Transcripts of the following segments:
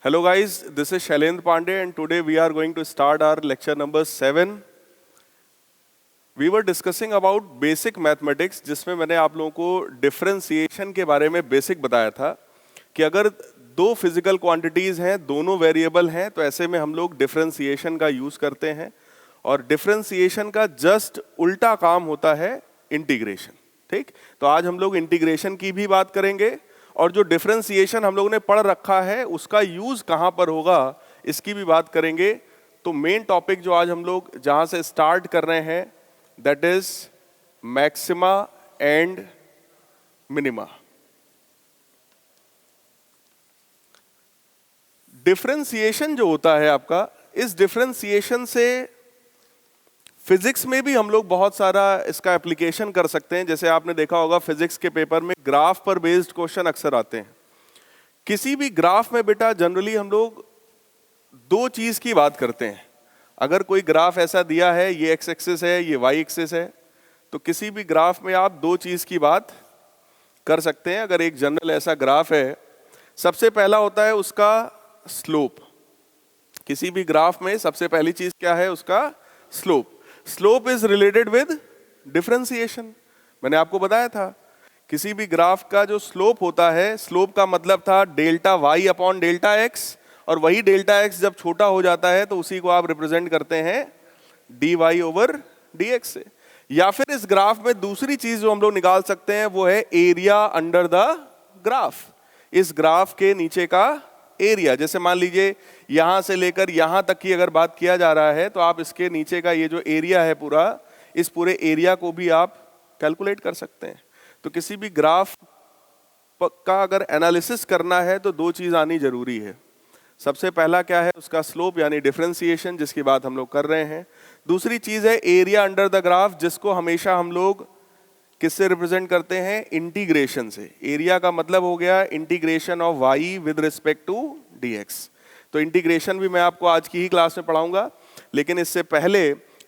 Hello guys, this is Shailendra Pandey and today we are going to start our lecture number 7. We were discussing about basic mathematics जिसमें मैंने आप लोगों को differentiation के बारे में बेसिक बताया था कि अगर दो फिजिकल क्वांटिटीज हैं, दोनों वेरिएबल हैं, तो ऐसे में हम लोग डिफरेंशिएशन का यूज करते हैं और डिफरेंशिएशन का जस्ट उल्टा काम होता है इंटीग्रेशन। ठीक, तो आज हम लोग इंटीग्रेशन की भी बात करेंगे और जो डिफरेंशिएशन हम लोगों ने पढ़ रखा है उसका यूज कहां पर होगा इसकी भी बात करेंगे। तो मेन टॉपिक जो आज हम लोग जहां से स्टार्ट कर रहे हैं that is maxima and minima. Differentiation जो होता है आपका, इस डिफरेंशिएशन से फिजिक्स में भी हम लोग बहुत सारा इसका एप्लीकेशन कर सकते हैं। जैसे आपने देखा होगा फिजिक्स के पेपर में ग्राफ पर बेस्ड क्वेश्चन अक्सर आते हैं। किसी भी ग्राफ में बेटा जनरली हम लोग दो चीज की बात करते हैं। अगर कोई ग्राफ ऐसा दिया है, ये एक्स एक्सिस है, ये वाई एक्सिस है, तो किसी भी ग्राफ में आप दो चीज की बात कर सकते हैं। अगर एक जनरल ऐसा ग्राफ है, सबसे पहला होता है उसका स्लोप। किसी भी ग्राफ में सबसे पहली चीज क्या है? उसका slope. Slope is related with differentiation. मैंने आपको बताया था किसी भी ग्राफ का जो स्लोप होता है, स्लोप का मतलब था delta Y upon delta X, और वही डेल्टा एक्स जब छोटा हो जाता है तो उसी को आप रिप्रेजेंट करते हैं D Y over D X से। या फिर इस ग्राफ में दूसरी चीज जो हम लोग निकाल सकते हैं वो है एरिया अंडर द ग्राफ। इस ग्राफ के नीचे का एरिया, जैसे मान लीजिए यहां से लेकर यहां तक की अगर बात किया जा रहा है तो आप इसके नीचे का ये जो एरिया है पूरा, इस पूरे एरिया को भी आप कैलकुलेट कर सकते हैं। तो किसी भी ग्राफ का अगर एनालिसिस करना है तो दो चीज आनी जरूरी है। सबसे पहला क्या है? उसका स्लोप यानी डिफरेंशिएशन, जिसकी बात हम लोग कर रहे हैं। दूसरी चीज है एरिया अंडर द ग्राफ, जिसको हमेशा हम लोग किससे रिप्रेजेंट करते हैं? इंटीग्रेशन से। एरिया का मतलब हो गया integration of Y with respect to DX. तो इंटीग्रेशन भी मैं आपको आज की ही क्लास में पढ़ाऊंगा, लेकिन इससे पहले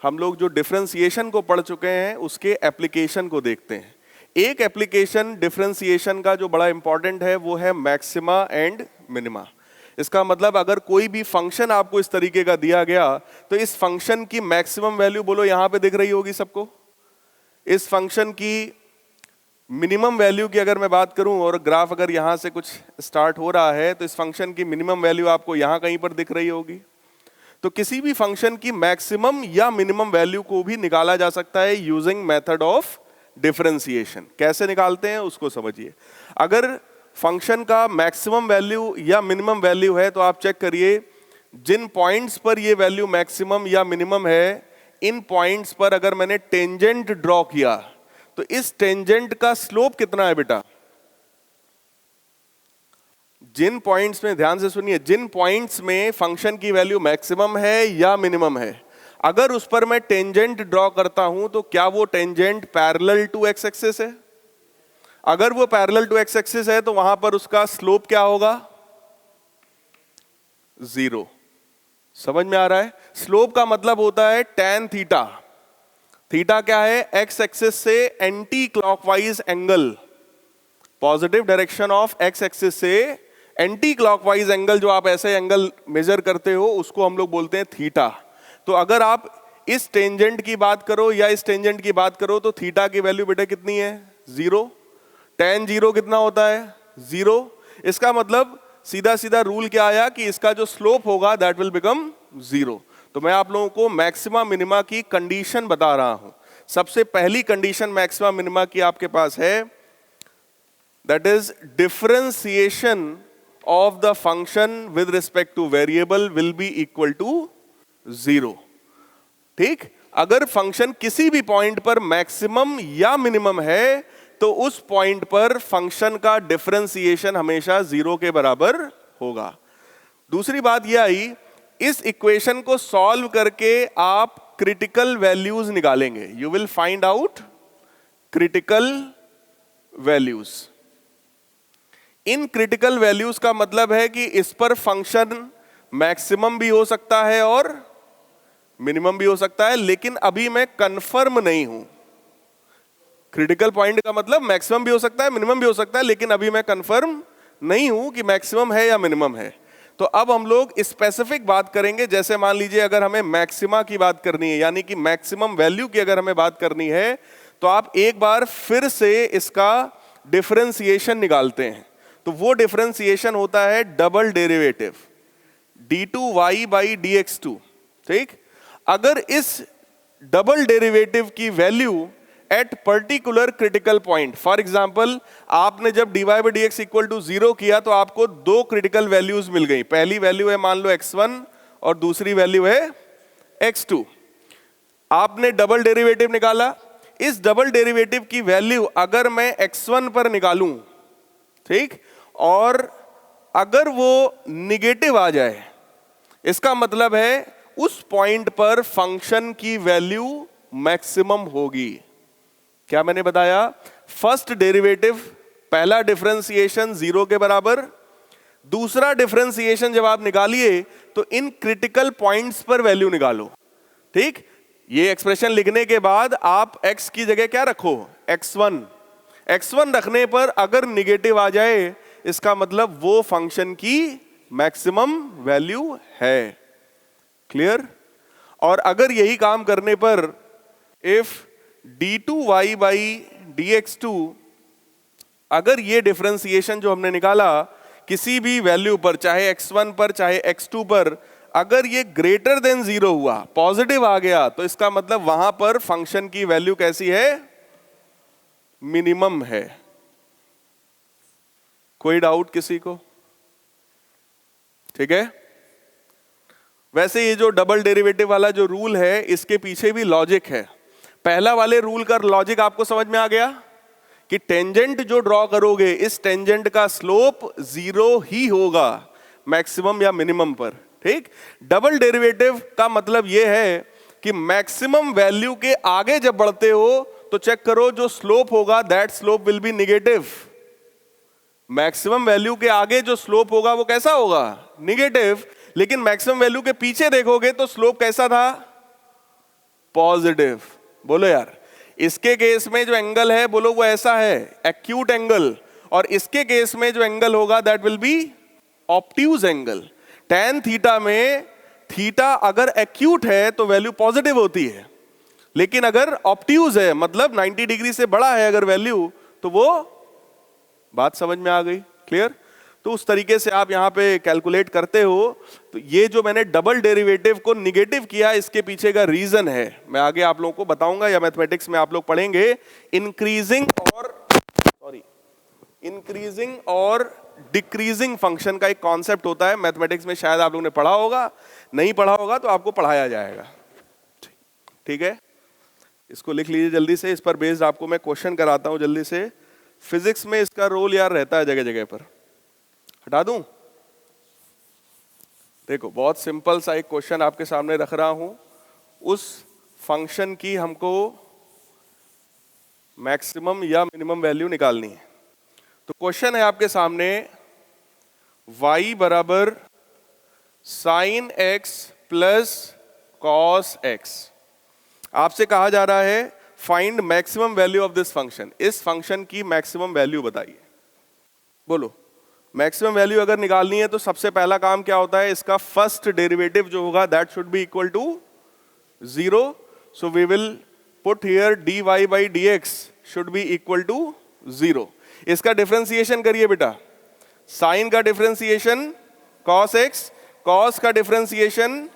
हम लोग जो डिफरेंशिएशन को पढ़ चुके हैं उसके एप्लीकेशन को देखते हैं। एक एप्लीकेशन डिफरेंशिएशन का जो बड़ा इंपॉर्टेंट है वो है मैक्सिमा एंड मिनिमा। इसका मतलब अगर कोई भी फंक्शन आपको इस तरीके का दिया गया तो इस फंक्शन की मैक्सिमम वैल्यू, बोलो यहां पे दिख रही होगी सबको, इस फंक्शन की मिनिमम वैल्यू की अगर मैं बात करूं और ग्राफ अगर यहां से कुछ स्टार्ट हो रहा है तो इस फंक्शन की मिनिमम वैल्यू आपको यहां कहीं पर दिख रही होगी। तो किसी भी फंक्शन की मैक्सिमम या मिनिमम वैल्यू को भी निकाला जा सकता है यूजिंग मेथड ऑफ डिफरेंशिएशन। कैसे निकालते हैं उसको समझिए। अगर फंक्शन का मैक्सिमम वैल्यू या मिनिमम वैल्यू है तो आप चेक करिए जिन पॉइंट्स पर ये वैल्यू मैक्सिमम या मिनिमम है, इन पॉइंट्स पर अगर मैंने टेंजेंट ड्रॉ किया तो इस टेंजेंट का स्लोप कितना है बेटा? जिन पॉइंट्स में, ध्यान से सुनिए, जिन पॉइंट्स में फंक्शन की वैल्यू मैक्सिमम है या मिनिमम है, अगर उस पर मैं टेंजेंट ड्रॉ करता हूं तो क्या वो tangent parallel to X axis है? अगर वो पैरेलल टू एक्स एक्सिस है तो वहां पर उसका स्लोप क्या होगा? 0। समझ में आ रहा है? स्लोप का मतलब होता है tan थीटा। थीटा क्या है? एक्स एक्सिस से anti clockwise angle, positive direction of x axis से एंटी क्लॉकवाइज एंगल, जो आप ऐसे एंगल मेजर करते हो उसको हम लोग बोलते हैं थीटा। तो अगर आप इस टेंजेंट की बात करो या इस टेंजेंट की बात करो तो थीटा की वैल्यू बेटा कितनी है? 0। tan 0 कितना होता है? 0। इसका मतलब सीधा सीधा रूल क्या आया कि इसका जो स्लोप होगा दैट विल बिकम 0। तो मैं आप लोगों को मैक्सिमा मिनिमा की कंडीशन बता रहा हूं। सबसे पहली कंडीशन मैक्सिमा मिनिमा की आपके पास है, that is differentiation of the function with respect to variable will be equal to 0। ठीक, अगर फंक्शन किसी भी पॉइंट पर मैक्सिमम या मिनिमम है तो उस पॉइंट पर फंक्शन का डिफरेंशिएशन हमेशा 0 के बराबर होगा। दूसरी बात यह आई, इस इक्वेशन को सॉल्व करके आप क्रिटिकल वैल्यूज निकालेंगे। You will find out critical values. In critical values का मतलब है कि इस पर फंक्शन मैक्सिमम भी हो सकता है और मिनिमम भी हो सकता है, लेकिन अभी मैं कंफर्म नहीं हूं। क्रिटिकल पॉइंट का मतलब मैक्सिमम भी हो सकता है, मिनिमम भी हो सकता है, लेकिन अभी मैं कंफर्म नहीं हूं कि मैक्सिमम है या मिनिमम है। तो अब हम लोग स्पेसिफिक बात करेंगे, जैसे मान लीजिए अगर हमें मैक्सिमा की बात करनी है, यानी कि मैक्सिमम वैल्यू की अगर हमें बात करनी है, तो आप एक बार फिर से इसका डिफरेंशिएशन निकालते हैं। तो वो डिफरेंशिएशन होता है double derivative d2y by dx2। ठीक, अगर इस डबल डेरिवेटिव की value at particular critical point, for example आपने जब dy by dx equal to 0 किया तो आपको दो क्रिटिकल वैल्यूज मिल गई। पहली वैल्यू है मान लो x1 और दूसरी वैल्यू है x2। आपने डबल डेरिवेटिव निकाला, इस डबल डेरिवेटिव की वैल्यू अगर मैं x1 पर निकालूं, ठीक, और अगर वो निगेटिव आ जाए, इसका मतलब है उस पॉइंट पर फंक्शन की वैल्यू मैक्सिमम होगी। क्या मैंने बताया? फर्स्ट डेरिवेटिव, पहला डिफरेंशिएशन 0 के बराबर, दूसरा डिफरेंशिएशन जब आप निकालिए तो इन क्रिटिकल पॉइंट्स पर वैल्यू निकालो। ठीक, ये एक्सप्रेशन लिखने के बाद आप x की जगह क्या रखो? x1। x1 रखने पर अगर निगेटिव आ जाए, इसका मतलब वो फंक्शन की मैक्सिमम वैल्यू है। क्लियर? और अगर यही काम करने पर इफ d2y बाई dx2, अगर ये डिफरेंशिएशन जो हमने निकाला किसी भी वैल्यू पर, चाहे x1 पर चाहे x2 पर, अगर ये ग्रेटर देन 0 हुआ, पॉजिटिव आ गया, तो इसका मतलब वहां पर फंक्शन की वैल्यू कैसी है? मिनिमम है। कोई डाउट किसी को? ठीक है। वैसे ये जो डबल डेरिवेटिव वाला जो रूल है, इसके पीछे भी लॉजिक है। पहला वाले रूल का लॉजिक आपको समझ में आ गया कि टेंजेंट जो ड्रॉ करोगे, इस टेंजेंट का स्लोप 0 ही होगा मैक्सिमम या मिनिमम पर। ठीक, डबल डेरिवेटिव का मतलब यह है कि मैक्सिमम वैल्यू के आगे जब बढ़ते हो तो चेक करो जो स्लोप होगा that slope will be negative. Maximum value के आगे जो स्लोप होगा वो कैसा होगा? निगेटिव। लेकिन मैक्सिमम वैल्यू के पीछे देखोगे तो स्लोप कैसा था? पॉजिटिव। बोलो यार, इसके केस में जो एंगल है बोलो वो ऐसा है, एक्यूट एंगल, और इसके केस में जो एंगल होगा that will be obtuse angle. tan theta में थीटा अगर एक्यूट है तो वैल्यू पॉजिटिव होती है, लेकिन अगर ऑब्ट्यूज है मतलब 90 डिग्री से बड़ा है अगर वैल्यू, तो वो बात समझ में आ गई। क्लियर? तो उस तरीके से आप यहां पे कैलकुलेट करते हो। तो ये जो मैंने डबल डेरिवेटिव को निगेटिव किया, इसके पीछे का रीजन है, मैं आगे आप लोगों को बताऊंगा, या मैथमेटिक्स में आप लोग पढ़ेंगे। इंक्रीजिंग और डिक्रीजिंग फंक्शन का एक कॉन्सेप्ट होता है मैथमेटिक्स में, शायद आप लोगों ने पढ़ा होगा, नहीं पढ़ा होगा तो आपको पढ़ाया जाएगा। ठीक है, इसको लिख लीजिए जल्दी से। इस पर बेस्ड आपको मैं क्वेश्चन कराता हूं जल्दी से। फिजिक्स में इसका रोल यार रहता है जगह जगह पर। हटा दूं? देखो, बहुत सिंपल सा एक क्वेश्चन आपके सामने रख रहा हूं। उस फंक्शन की हमको मैक्सिमम या मिनिमम वैल्यू निकालनी है। तो क्वेश्चन है आपके सामने, y बराबर sine x plus cos x। आपसे कहा जा रहा है find maximum value of this function. इस फंक्शन की मैक्सिमम वैल्यू बताइए। बोलो, मैक्सिमम वैल्यू अगर निकालनी है तो सबसे पहला काम क्या होता है? इसका फर्स्ट डेरिवेटिव जो होगा that should be equal to 0। So we will put here dy by dx should be equal to 0। इसका डिफरेंशिएशन करिए बेटा। साइन का डिफरेंशिएशन cos x, cos का differentiation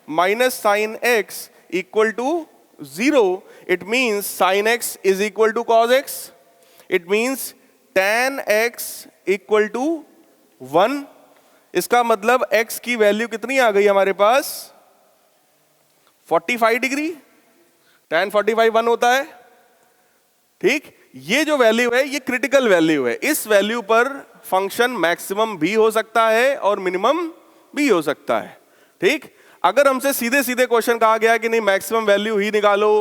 minus sine x equal to 0। It means sine x is equal to cos x। It means tan x equal to 1। इसका मतलब x की वैल्यू कितनी आ गई हमारे पास? 45 डिग्री। tan 45 1 होता है। ठीक, ये जो वैल्यू है ये क्रिटिकल वैल्यू है। इस वैल्यू पर फंक्शन मैक्सिमम भी हो सकता है और मिनिमम भी हो सकता है। ठीक, अगर हमसे सीधे सीधे क्वेश्चन कहा गया कि नहीं मैक्सिमम वैल्यू ही निकालो,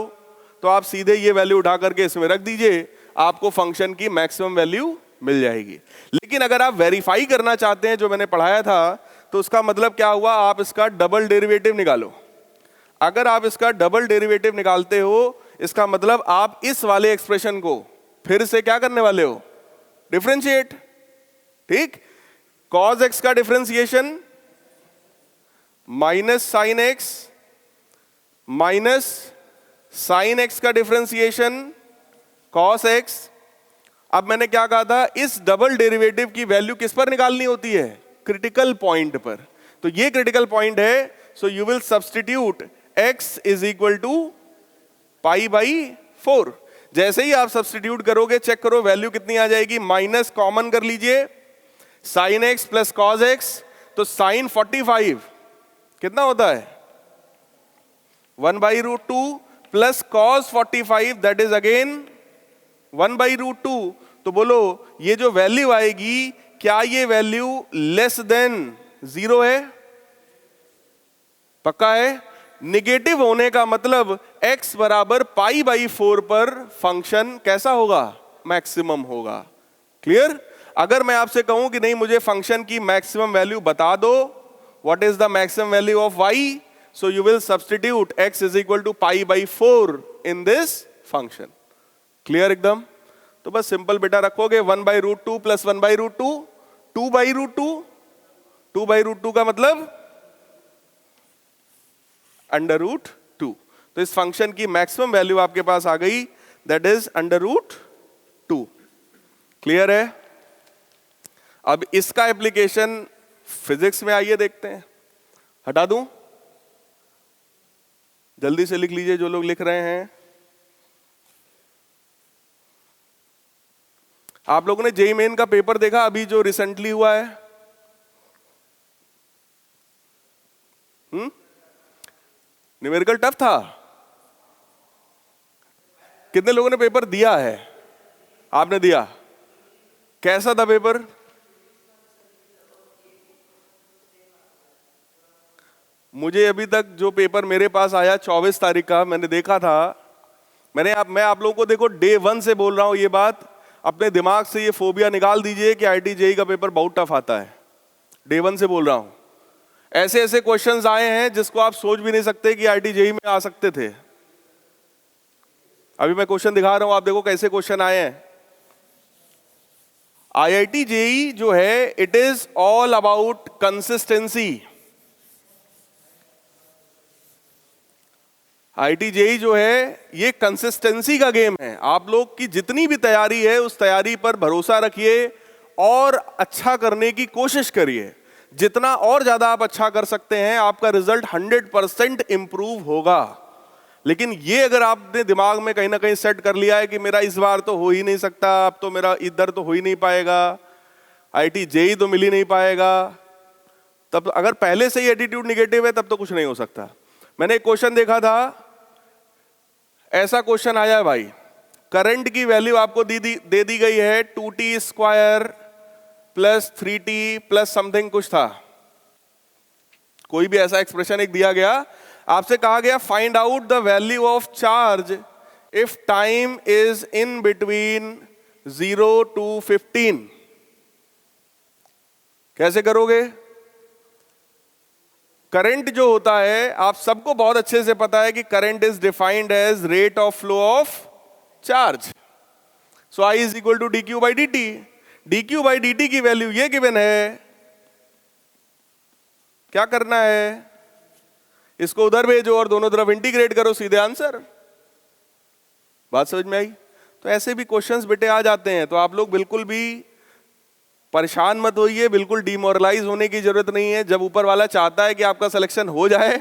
तो आप सीधे ये वैल्यू उठा करके इसमें रख दीजिए, आपको फंक्शन की मैक्सिमम वैल्यू मिल जाएगी। लेकिन अगर आप वेरीफाई करना चाहते हैं जो मैंने पढ़ाया था, तो उसका मतलब क्या हुआ? आप इसका डबल डेरिवेटिव निकालो। अगर आप इसका डबल डेरिवेटिव निकालते हो, इसका मतलब आप इस वाले एक्सप्रेशन को फिर से क्या करने वाले हो? डिफरेंशिएट। ठीक, cos x का differentiation minus sine x minus sine x का डिफरेंशिएशन कॉस एक्स। अब मैंने क्या कहा था, इस डबल डेरिवेटिव की वैल्यू किस पर निकालनी होती है, क्रिटिकल पॉइंट पर। तो ये क्रिटिकल पॉइंट है, so you will substitute x is equal to pi by 4। जैसे ही आप सब्स्टिट्यूट करोगे, चेक करो वैल्यू कितनी आ जाएगी, माइनस कॉमन कर लीजिए, sine x plus cos x, तो साइन 45 कितना होता है 1/√2 plus cos 45 that is again 1/√2। तो बोलो ये जो वैल्यू आएगी, क्या ये वैल्यू लेस देन 0 है? पक्का है? निगेटिव होने का मतलब x बराबर π/4 पर फंक्शन कैसा होगा, मैक्सिमम होगा। क्लियर? अगर मैं आपसे कहूं कि नहीं मुझे फंक्शन की मैक्सिमम वैल्यू बता दो, what is the maximum value of y, so you will substitute x is equal to π/4 in this function. Clear एकदम? तो बस सिंपल बेटा रखोगे 1/√2 प्लस 1/√2 2/√2, 2/√2 का मतलब √2। तो इस फंक्शन की मैक्सिमम वैल्यू आपके पास आ गई, दैट इज √2। क्लियर है? अब इसका एप्लीकेशन फिजिक्स में आइए देखते हैं। हटा दूं? जल्दी से लिख लीजिए जो लोग लिख रहे हैं। आप लोगों ने जेईई मेन का पेपर देखा अभी जो रिसेंटली हुआ है? न्यूमेरिकल टफ था? कितने लोगों ने पेपर दिया है? आपने दिया? कैसा था पेपर? मुझे अभी तक जो पेपर मेरे पास आया 24 तारीख का मैंने देखा था। मैं आप लोगों को देखो डे 1 से बोल रहा हूं ये बात, अपने दिमाग से ये फोबिया निकाल दीजिए कि आईटी जेईई का पेपर बहुत टफ आता है। डे 1 से बोल रहा हूं, ऐसे ऐसे क्वेश्चंस आए हैं जिसको आप सोच भी नहीं सकते कि आईटी जेईई में आ सकते थे। अभी मैं क्वेश्चन दिखा रहा हूं, आप देखो कैसे क्वेश्चन आए हैं। आईआईटी जेईई जो है, it is all about consistency. IIT JEE जो है ये कंसिस्टेंसी का गेम है। आप लोग की जितनी भी तैयारी है उस तैयारी पर भरोसा रखिए और अच्छा करने की कोशिश करिए। जितना और ज्यादा आप अच्छा कर सकते हैं, आपका रिजल्ट 100% इंप्रूव होगा। लेकिन ये अगर आपने दिमाग में कहीं ना कहीं सेट कर लिया है कि मेरा इस बार तो हो ही नहीं सकता, अब तो मेरा इधर तो हो ही नहीं पाएगा, आईआईटी जेईई तो मिल ही नहीं पाएगा, तब अगर पहले से ही एटीट्यूड निगेटिव है तब तो कुछ नहीं हो सकता। मैंने एक क्वेश्चन देखा था, ऐसा क्वेश्चन आया है भाई, करंट की वैल्यू आपको दे दी गई है 2t² plus 3t plus something कुछ था, कोई भी ऐसा एक्सप्रेशन एक दिया गया। आपसे कहा गया find out the value of charge if time is in between 0 to 15। कैसे करोगे? करंट जो होता है, आप सबको बहुत अच्छे से पता है कि current is defined as rate of flow of charge. So I is equal to dq/dt। dq/dt की वैल्यू ये गिवन है, क्या करना है, इसको उधर भेजो और दोनों तरफ इंटीग्रेट करो, सीधे आंसर। बात समझ में आई? तो ऐसे भी क्वेश्चंस बेटे आ जाते हैं, तो आप लोग बिल्कुल भी परेशान मत होइए, बिल्कुल डिमोरलाइज होने की जरूरत नहीं है। जब ऊपर वाला चाहता है कि आपका सिलेक्शन हो जाए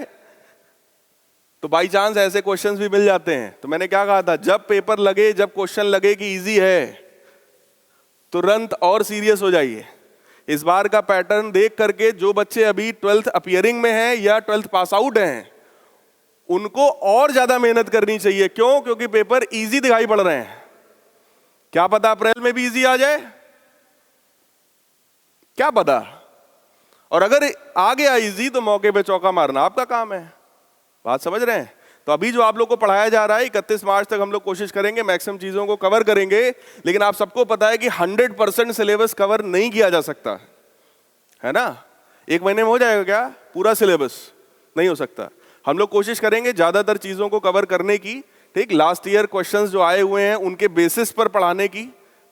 तो बाई चांस ऐसे क्वेश्चंस भी मिल जाते हैं। तो मैंने क्या कहा था, जब पेपर लगे, जब क्वेश्चन लगे कि इजी है, तुरंत और सीरियस हो जाइए। इस बार का पैटर्न देख करके जो बच्चे अभी 12th अपीयरिंग में हैं या 12th पास आउट हैं, उनको और ज्यादा मेहनत करनी चाहिए। क्यों? क्योंकि पेपर इजी दिखाई पड़ रहे हैं। क्या पता अप्रैल में भी इजी आ जाए, क्या पता। और अगर आ गया इजी तो मौके पे चौका मारना आपका काम है। बात समझ रहे हैं? तो अभी जो आप लोग को पढ़ाया जा रहा है, 31 मार्च तक हम लोग कोशिश करेंगे मैक्सिमम चीजों को कवर करेंगे। लेकिन आप सबको पता है कि 100% सिलेबस कवर नहीं किया जा सकता है ना। एक महीने में हो जाएगा क्या पूरा सिलेबस? नहीं हो सकता। हम लोग कोशिश करेंगे ज्यादातर चीजों को कवर करने की, ठीक। लास्ट ईयर क्वेश्चंस जो आए हुए हैं उनके बेसिस पर पढ़ाने की,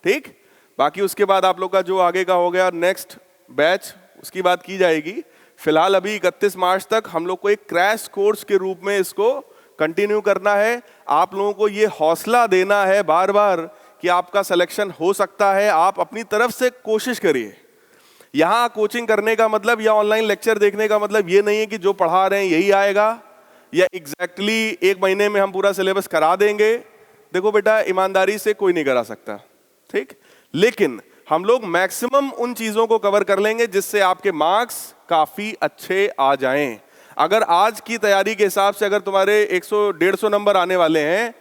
ठीक। बाकी उसके बाद आप लोग का जो आगे का हो गया नेक्स्ट बैच, उसकी बात की जाएगी। फिलहाल अभी 31 मार्च तक हम लोग को एक क्रैश कोर्स के रूप में इसको कंटिन्यू करना है। आप लोगों को ये हौसला देना है बार बार कि आपका सिलेक्शन हो सकता है, आप अपनी तरफ से कोशिश करिए। यहाँ कोचिंग करने का मतलब या ऑनलाइन लेक्चर देखने का मतलब ये नहीं है कि जो पढ़ा रहे हैं यही आएगा या एग्जैक्टली एक महीने में हम पूरा सिलेबस करा देंगे। देखो बेटा, ईमानदारी से कोई नहीं करा सकता, ठीक, लेकिन हम लोग मैक्सिमम उन चीजों को कवर कर लेंगे जिससे आपके मार्क्स काफी अच्छे आ जाएं। अगर आज की तैयारी के हिसाब से अगर तुम्हारे 100-150 नंबर आने वाले हैं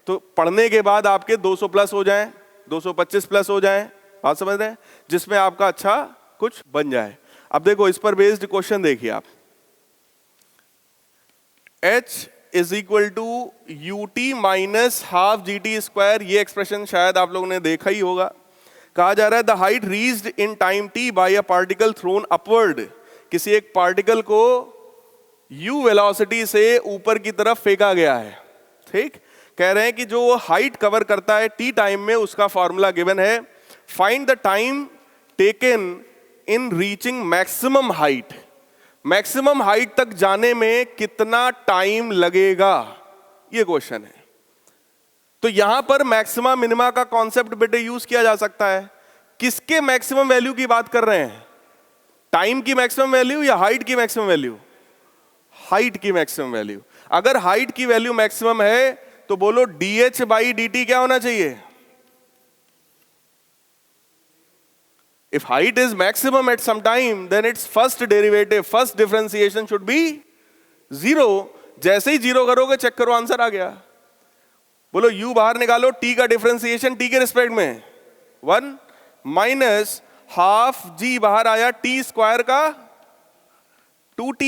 तो पढ़ने के बाद आपके 200 प्लस हो जाएं, 225 प्लस हो जाएं, बात समझ रहे हैं, जिसमें आपका अच्छा कुछ बन जाए। अब देखो इस पर बेस्ड क्वेश्चन देखिए आप, H is equal to UT minus half GT², ये एक्सप्रेशन शायद आप लोगों ने देखा ही होगा। कहा जा रहा है the height reached in time t by a particle thrown upward, किसी एक पार्टिकल को u वेलोसिटी से ऊपर की तरफ फेंका गया है, ठीक। कह रहे हैं कि जो हाइट कवर करता है t टाइम में, उसका फॉर्मूला गिवन है, find the time taken in reaching maximum height, maximum height तक जाने में कितना टाइम लगेगा, ये क्वेश्चन है। तो यहां पर मैक्सिमा मिनिमा का कॉन्सेप्ट बेटे यूज किया जा सकता है। किसके मैक्सिमम वैल्यू की बात कर रहे हैं, टाइम की मैक्सिमम वैल्यू या हाइट की मैक्सिमम वैल्यू? हाइट की मैक्सिमम वैल्यू। अगर हाइट की वैल्यू मैक्सिमम है तो बोलो dH/dt क्या होना चाहिए? If height is maximum at some time, then its first derivative, first differentiation should be 0। जैसे ही 0 करोगे चेक करो आंसर आ गया। बोलो u बाहर निकालो, t का डिफरेंशिएशन t के रिस्पेक्ट में 1 माइनस हाफ g बाहर आया t² का 2t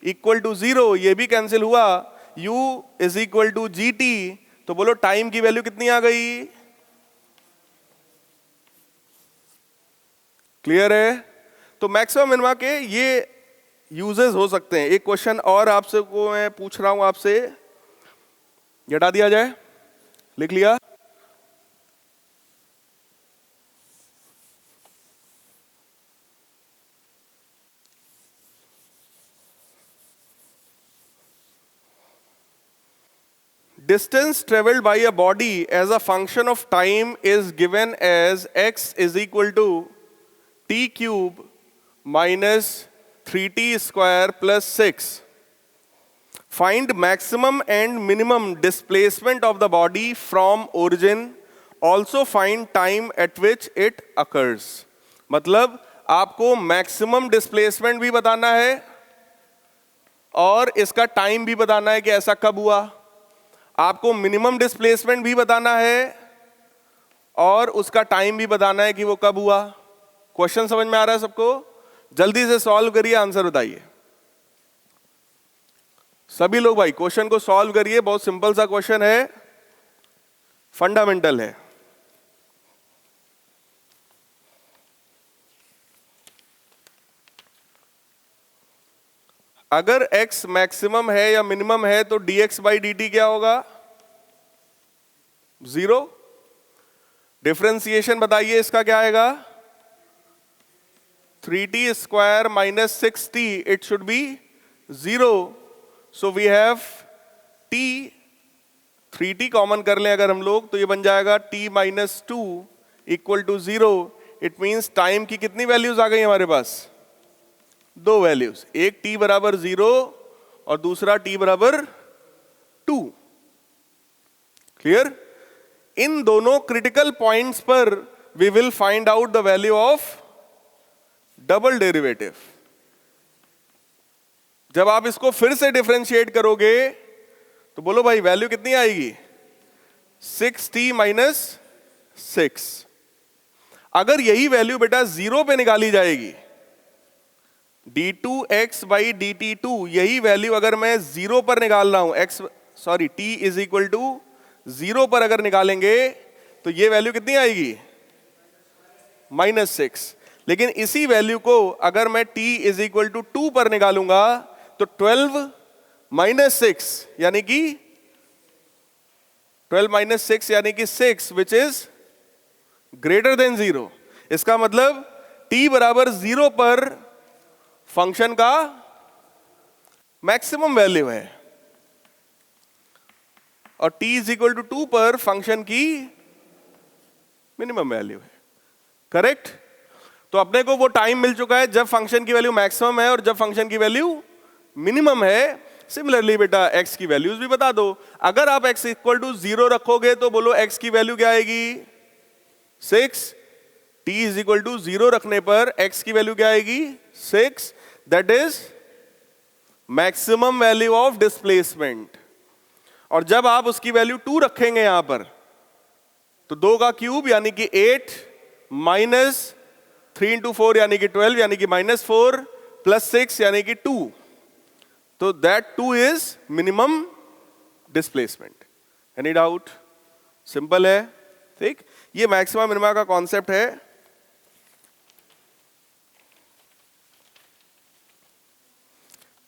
इक्वल टू 0, ये भी कैंसिल हुआ, u is equal to gt। तो बोलो टाइम की वैल्यू कितनी आ गई? क्लियर है? तो मैक्सिमम मिनिमा के ये यूजेस हो सकते हैं। एक क्वेश्चन और आपसे को मैं पूछ रहा हूं, आपसे हटा दिया जाए, लिख लिया? Distance traveled by a body as a function of time is given as x is equal to t cube minus 3t² plus 6. Find maximum and minimum displacement of the body from origin. Also find time at which it occurs. मतलब आपको maximum displacement भी बताना है और इसका time भी बताना है कि ऐसा कब हुआ। आपको मिनिमम डिस्प्लेसमेंट भी बताना है और उसका टाइम भी बताना है कि वो कब हुआ। क्वेश्चन समझ में आ रहा है सबको? जल्दी से सॉल्व करिए, आंसर बताइए सभी लोग भाई, क्वेश्चन को सॉल्व करिए। बहुत सिंपल सा क्वेश्चन है, फंडामेंटल है। अगर x मैक्सिमम है या मिनिमम है तो dx/dt क्या होगा? 0। डिफरेंशिएशन बताइए इसका क्या आएगा? 3t² minus 6t, it should be 0। So we have t, 3t common कर लें अगर हम लोग तो ये बन जाएगा t minus 2 equal to 0। It means time की कितनी वैल्यूज आ गई हमारे पास? 2 वैल्यूज, एक t बराबर 0 और दूसरा t बराबर 2। क्लियर? इन दोनों क्रिटिकल पॉइंट्स पर we will find out the value of double derivative. जब आप इसको फिर से डिफरेंशिएट करोगे तो बोलो भाई वैल्यू कितनी आएगी? 6t minus 6। अगर यही वैल्यू बेटा 0 पे निकाली जाएगी, d2x/dt2, यही वैल्यू अगर मैं 0 पर निकाल रहा हूं, t इज इक्वल टू 0 पर अगर निकालेंगे तो ये वैल्यू कितनी आएगी? -6। लेकिन इसी वैल्यू को अगर मैं t इज इक्वल टू 2 पर निकालूंगा तो 12 - 6 यानी कि 12 - 6 यानी कि 6 विच इज ग्रेटर देन 0। इसका मतलब t बराबर 0 पर फंक्शन का मैक्सिमम वैल्यू है, और t इज इक्वल टू 2 पर फंक्शन की मिनिमम वैल्यू है। करेक्ट? तो अपने को वो टाइम मिल चुका है जब फंक्शन की वैल्यू मैक्सिमम है और जब फंक्शन की वैल्यू मिनिमम है। सिमिलरली बेटा x की वैल्यूज भी बता दो। अगर आप x इक्वल टू 0 रखोगे तो बोलो x की वैल्यू क्या आएगी? 6। t इज इक्वल टू 0 रखने पर x की वैल्यू क्या आएगी? 6। That is maximum value of displacement. और जब आप उसकी वैल्यू 2 रखेंगे यहां पर, तो 2 का क्यूब यानी कि 8 माइनस 3 इंटू 4 यानी कि 12 यानी कि -4 प्लस 6 यानी कि 2। तो that 2 is minimum displacement. Any doubt? Simple है। ठीक, ये मैक्सिमम मिनिमा का कॉन्सेप्ट है।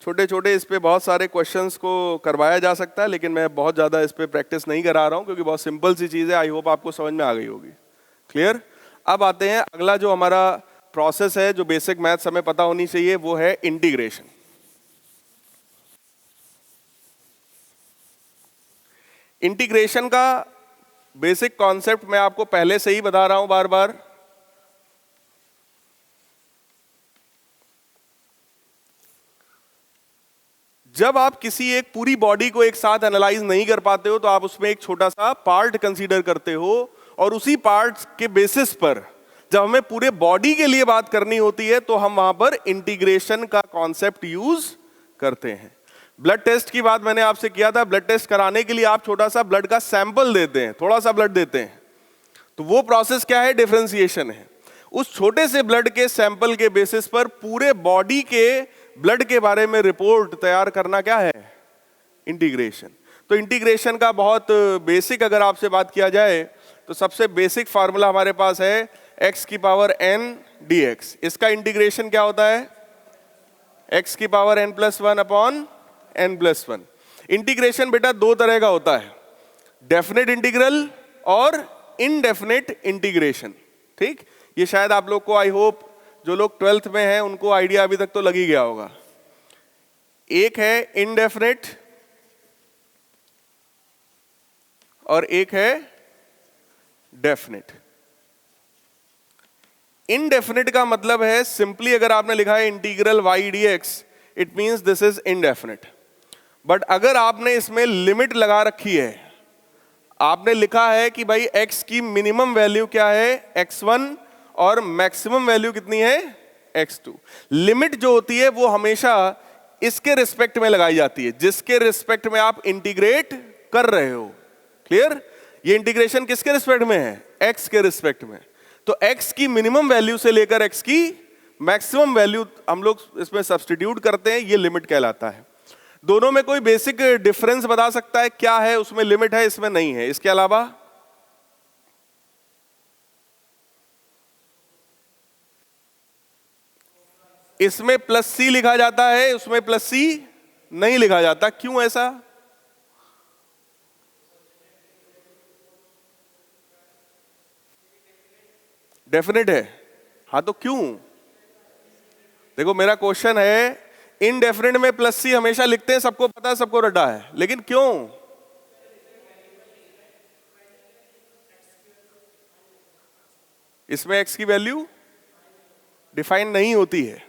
छोटे छोटे इस पे बहुत सारे क्वेश्चंस को करवाया जा सकता है, लेकिन मैं बहुत ज्यादा इस पे प्रैक्टिस नहीं करा रहा हूं क्योंकि बहुत सिंपल सी चीज है। आई होप आपको समझ में आ गई होगी। क्लियर? अब आते हैं अगला जो हमारा प्रोसेस है, जो बेसिक मैथ्स हमें पता होनी चाहिए, वो है इंटीग्रेशन। इंटीग्रेशन का बेसिक कॉन्सेप्ट मैं आपको पहले से ही बता रहा हूं बार बार। जब आप किसी एक पूरी बॉडी को एक साथ एनालाइज नहीं कर पाते हो तो आप उसमें एक छोटा सा पार्ट कंसीडर करते हो, और उसी पार्ट के बेसिस पर जब हमें पूरे बॉडी के लिए बात करनी होती है तो हम वहां पर इंटीग्रेशन का कॉन्सेप्ट यूज करते हैं। ब्लड टेस्ट की बात मैंने आपसे किया था। ब्लड टेस्ट कराने के लिए आप छोटा सा ब्लड का सैंपल देते हैं, थोड़ा सा ब्लड देते हैं, तो वो प्रोसेस क्या है? डिफरेंशिएशन है। उस छोटे से ब्लड के सैंपल के बेसिस पर पूरे बॉडी के ब्लड के बारे में रिपोर्ट तैयार करना क्या है? इंटीग्रेशन। तो इंटीग्रेशन का बहुत बेसिक अगर आपसे बात किया जाए तो सबसे बेसिक फार्मूला हमारे पास है x की पावर n dx। इसका इंटीग्रेशन क्या होता है? x की power n plus 1 upon n plus 1। Integration बेटा दो तरह का होता है, डेफिनेट इंटीग्रल और इनडेफिनेट इंटीग्रेशन। ठीक, ये शायद आप लोग को, आई होप जो लोग 12th में हैं उनको आइडिया अभी तक तो लग ही गया होगा। एक है इनडेफिनेट और एक है डेफिनेट। इनडेफिनेट का मतलब है सिंपली अगर आपने लिखा है integral y dx, it means this is indefinite. But अगर आपने इसमें लिमिट लगा रखी है, आपने लिखा है कि भाई x की मिनिमम वैल्यू क्या है? x1, और मैक्सिमम वैल्यू कितनी है? x2। लिमिट जो होती है वो हमेशा इसके रिस्पेक्ट में लगाई जाती है जिसके रिस्पेक्ट में आप इंटीग्रेट कर रहे हो। क्लियर? ये इंटीग्रेशन किसके रिस्पेक्ट में है? x के रिस्पेक्ट में। तो x की मिनिमम वैल्यू से लेकर x की मैक्सिमम वैल्यू हम लोग इसमें सब्स्टिट्यूट करते हैं, ये लिमिट कहलाता है। दोनों में कोई बेसिक डिफरेंस बता सकता है क्या है? उसमें लिमिट है, इसमें नहीं है। इसके अलावा इसमें प्लस सी लिखा जाता है, उसमें प्लस सी नहीं लिखा जाता। क्यों ऐसा? डेफिनेट है। हाँ तो क्यों? देखो मेरा क्वेश्चन है, इनडेफिनेट में प्लस सी हमेशा लिखते हैं, सबको पता है, सबको रटा है, लेकिन क्यों? इसमें x की वैल्यू डिफाइन नहीं होती है।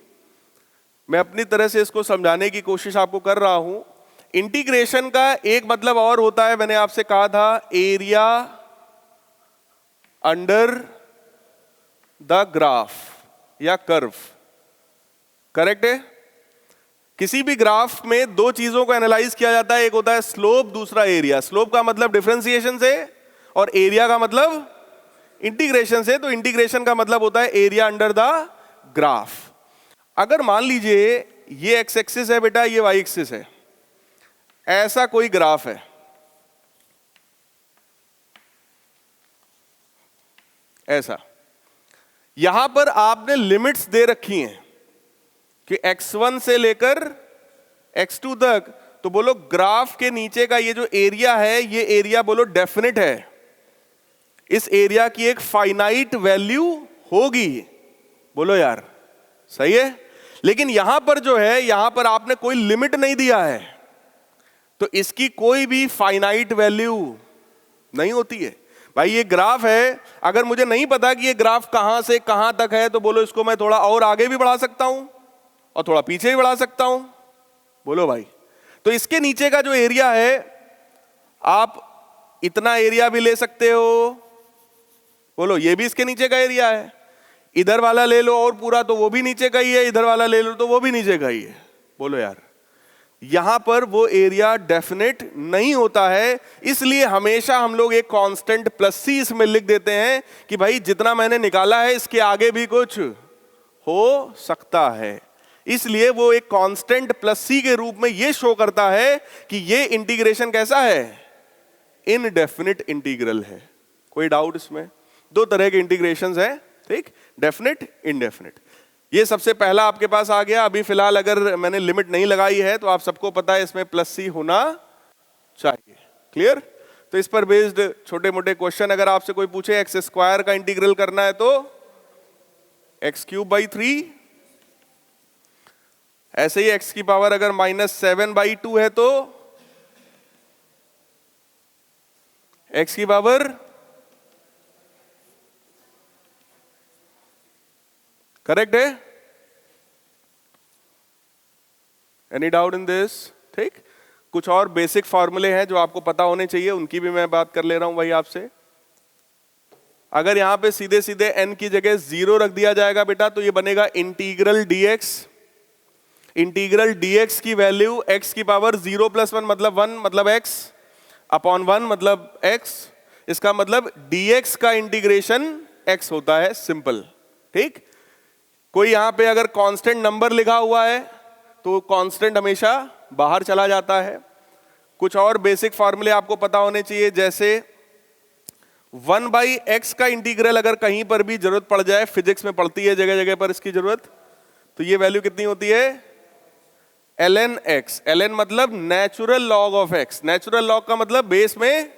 मैं अपनी तरह से इसको समझाने की कोशिश आपको कर रहा हूं। इंटीग्रेशन का एक मतलब और होता है, मैंने आपसे कहा था, एरिया अंडर द ग्राफ या कर्व। करेक्ट है? किसी भी ग्राफ में दो चीजों को एनालाइज किया जाता है, एक होता है स्लोप, दूसरा एरिया। स्लोप का मतलब डिफरेंशिएशन से और एरिया का मतलब इंटीग्रेशन से। तो इंटीग्रेशन का मतलब होता है एरिया अंडर द ग्राफ। अगर मान लीजिए ये x एक्सिस है बेटा, ये y एक्सिस है, ऐसा कोई ग्राफ है, ऐसा, यहां पर आपने लिमिट्स दे रखी हैं कि x1 से लेकर x2 तक। तो बोलो ग्राफ के नीचे का ये जो एरिया है, ये एरिया बोलो डेफिनेट है। इस एरिया की एक फाइनाइट वैल्यू होगी। बोलो यार, सही है? लेकिन यहां पर जो है, यहां पर आपने कोई लिमिट नहीं दिया है, तो इसकी कोई भी फाइनाइट वैल्यू नहीं होती है। भाई ये ग्राफ है, अगर मुझे नहीं पता कि ये ग्राफ कहां से कहां तक है, तो बोलो इसको मैं थोड़ा और आगे भी बढ़ा सकता हूं और थोड़ा पीछे भी बढ़ा सकता हूं। बोलो भाई, तो इसके नीचे का जो एरिया है, आप इतना एरिया भी ले सकते हो। बोलो, ये भी इसके नीचे का एरिया है। इधर वाला ले लो और पूरा, तो वो भी नीचे का ही है। इधर वाला ले लो तो वो भी नीचे का ही है। बोलो यार, यहां पर वो एरिया डेफिनेट नहीं होता है। इसलिए हमेशा हम लोग एक कांस्टेंट प्लस सी इसमें लिख देते हैं कि भाई जितना मैंने निकाला है इसके आगे भी कुछ हो सकता है। इसलिए वो एक कांस्टेंट प्लस सी के रूप में ये शो करता है कि ये इंटीग्रेशन कैसा है, इनडेफिनिट इंटीग्रल है। कोई डाउट इसमें? दो तरह के इंटीग्रेशंस हैं, ठीक, डेफिनिट, इनडेफिनिट। ये सबसे पहला आपके पास आ गया। अभी फिलहाल अगर मैंने लिमिट नहीं लगाई है तो आप सबको पता है इसमें प्लस सी होना चाहिए। क्लियर? तो इस पर बेस्ड छोटे मोटे क्वेश्चन अगर आपसे कोई पूछे एक्स स्क्वायर का इंटीग्रल करना है तो एक्स क्यूब बाई 3, ऐसे ही एक्स की पावर अगर -7/2 है तो एक्स की पावर, करेक्ट है? Any doubt in this? ठीक, कुछ और बेसिक फॉर्मूले हैं जो आपको पता होने चाहिए, उनकी भी मैं बात कर ले रहा हूं भाई आपसे। अगर यहां पे सीधे सीधे n की जगह 0 रख दिया जाएगा बेटा, तो ये बनेगा इंटीग्रल dx। इंटीग्रल dx की वैल्यू x की पावर 0 + 1 मतलब 1 मतलब x अपॉन 1 मतलब x। इसका मतलब dx का इंटीग्रेशन x होता है, सिंपल। ठीक, कोई यहां पे अगर कांस्टेंट नंबर लिखा हुआ है तो कांस्टेंट हमेशा बाहर चला जाता है। कुछ और बेसिक फॉर्मूले आपको पता होने चाहिए, जैसे 1/x का इंटीग्रल अगर कहीं पर भी जरूरत पड़ जाए, फिजिक्स में पड़ती है जगह जगह पर इसकी जरूरत, तो ये वैल्यू कितनी होती है, ln x। ln मतलब natural log of x। Natural log का मतलब बेस में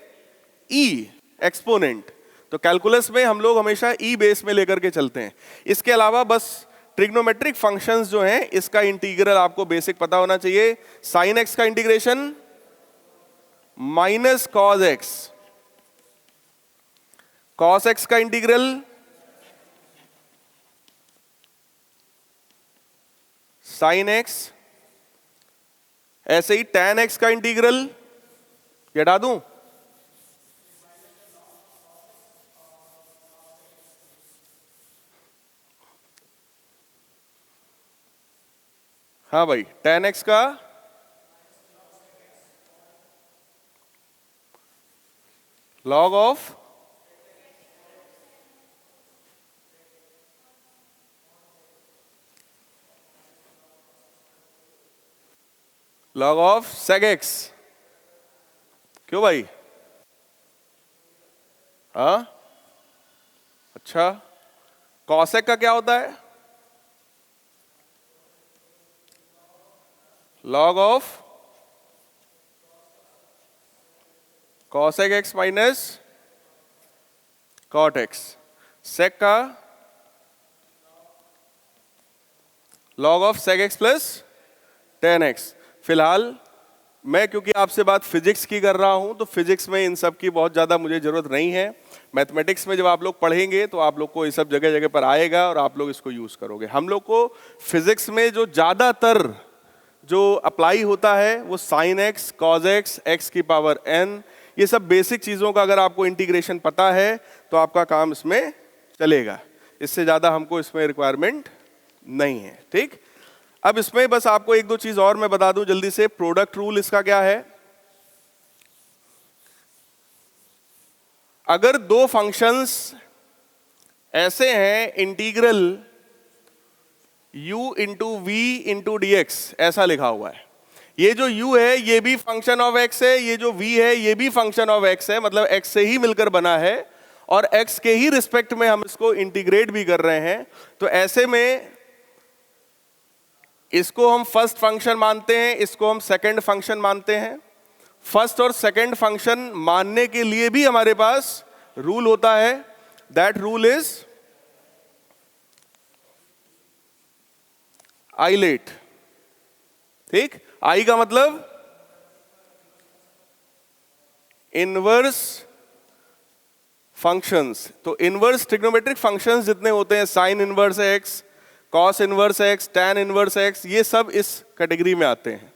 e, एक्सपोनेंट। तो कैलकुलस में हम लोग हमेशा e बेस में लेकर के चलते हैं। इसके अलावा बस ट्रिग्नोमेट्रिक फंक्शंस जो हैं, इसका इंटीग्रल आपको बेसिक पता होना चाहिए। साइन x का integration minus cos x, cos x का इंटीग्रल साइन x, ऐसे ही tan x का इंटीग्रल, ये हटा दूं, हाँ भाई, tan x का log ऑफ sec x। क्यों भाई? हाँ, अच्छा, cosec का क्या होता है, log of cosec x minus cot x। sec का log of sec x plus tan x। फिलहाल मैं क्योंकि आपसे बात फिजिक्स की कर रहा हूं, तो फिजिक्स में इन सब की बहुत ज्यादा मुझे जरूरत नहीं है। मैथमेटिक्स में जब आप लोग पढ़ेंगे तो आप लोग को ये सब जगह जगह पर आएगा और आप लोग इसको यूज करोगे। हम लोग को फिजिक्स में जो ज्यादातर जो अप्लाई होता है वो sine x, cos x, x की पावर n, ये सब बेसिक चीजों का अगर आपको इंटीग्रेशन पता है तो आपका काम इसमें चलेगा। इससे ज्यादा हमको इसमें रिक्वायरमेंट नहीं है। ठीक, अब इसमें बस आपको एक दो चीज और मैं बता दूं जल्दी से। प्रोडक्ट रूल इसका क्या है, अगर दो फंक्शंस ऐसे हैं, integral u into V into D X ऐसा लिखा हुआ है, ये जो u है ये भी फंक्शन ऑफ x है, ये जो v है ये भी फंक्शन ऑफ x है, मतलब x से ही मिलकर बना है और x के ही रिस्पेक्ट में हम इसको इंटीग्रेट भी कर रहे हैं। तो ऐसे में इसको हम फर्स्ट फंक्शन मानते हैं, इसको हम सेकंड फंक्शन मानते हैं। फर्स्ट और सेकंड फंक्शन मानने के लिए भी हमारे पास रूल होता है। दैट रूल इज, आइलेट, ठीक। आई का मतलब इनवर्स फंक्शंस। तो इनवर्स ट्रिग्नोमेट्रिक फंक्शंस जितने होते हैं, sine inverse x, cos inverse x, tan inverse x, ये सब इस कैटेगरी में आते हैं।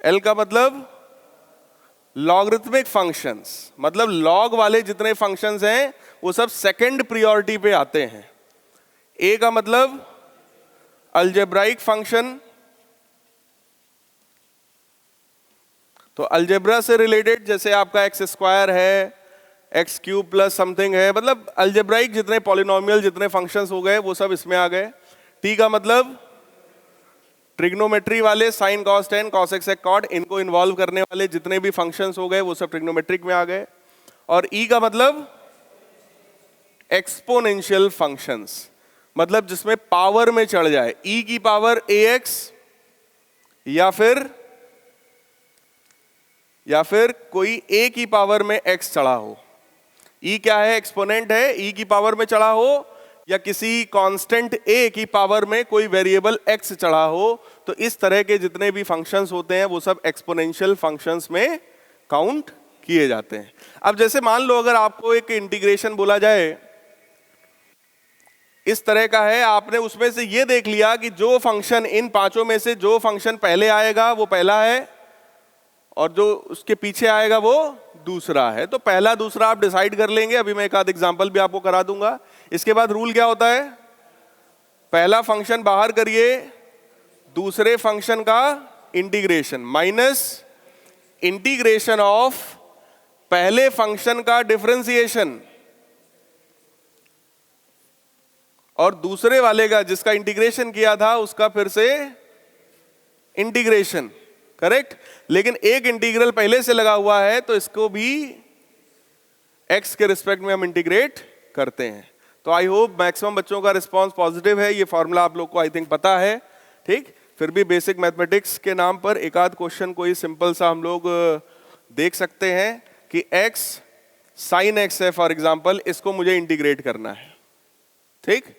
एल का मतलब लॉगरिथमिक फंक्शंस, मतलब लॉग वाले जितने फंक्शंस हैं वो सब सेकंड प्रायोरिटी पे आते हैं। ए का मतलब अलजेब्राइक फंक्शन, तो अलजेब्रा से रिलेटेड जैसे आपका एक्स स्क्वायर है, एक्स क्यूब प्लस समथिंग है, मतलब अलजेब्राइक जितने पॉलिनोमियल जितने फंक्शंस हो गए वो सब इसमें आ गए। टी का मतलब ट्रिग्नोमेट्री वाले, sine cos tan cosec cot, इनको इन्वॉल्व करने वाले जितने भी फंक्शंस हो गए वो सब ट्रिग्नोमेट्रिक में आ गए। और ई का मतलब एक्सपोनेंशियल फंक्शंस, मतलब जिसमें पावर में चढ़ जाए, ई की पावर ax या फिर कोई a की पावर में x चढ़ा हो। e क्या है? एक्सपोनेंट है, e की पावर में चढ़ा हो या किसी कांस्टेंट a की पावर में कोई वेरिएबल x चढ़ा हो, तो इस तरह के जितने भी फंक्शंस होते हैं वो सब एक्सपोनेंशियल फंक्शंस में काउंट किए जाते हैं। अब जैसे मान लो अगर आपको एक इंटीग्रेशन बोला जाए इस तरह का है, आपने उसमें से ये देख लिया कि जो फंक्शन इन पांचों में से जो फंक्शन पहले आएगा वो पहला है और जो उसके पीछे आएगा वो दूसरा है, तो पहला दूसरा आप डिसाइड कर लेंगे। अभी मैं एक आध एग्जांपल भी आपको करा दूंगा। इसके बाद रूल क्या होता है? पहला फंक्शन बाहर करिए, दूसरे फंक्शन का इंटीग्रेशन माइनस इंटीग्रेशन ऑफ पहले फंक्शन का डिफरेंशिएशन और दूसरे वाले का जिसका इंटीग्रेशन किया था उसका फिर से इंटीग्रेशन, करेक्ट। लेकिन एक इंटीग्रल पहले से लगा हुआ है तो इसको भी x के रिस्पेक्ट में हम इंटीग्रेट करते हैं। तो आई होप मैक्सिमम बच्चों का रिस्पांस पॉजिटिव है। ये फॉर्मूला आप लोग को आई थिंक पता है, ठीक। फिर भी बेसिक मैथमेटिक्स के नाम पर एक आध क्वेश्चन कोई सिंपल सा हम लोग देख सकते हैं कि x साइन x है फॉर एग्जांपल, इसको मुझे इंटीग्रेट करना है, ठीक।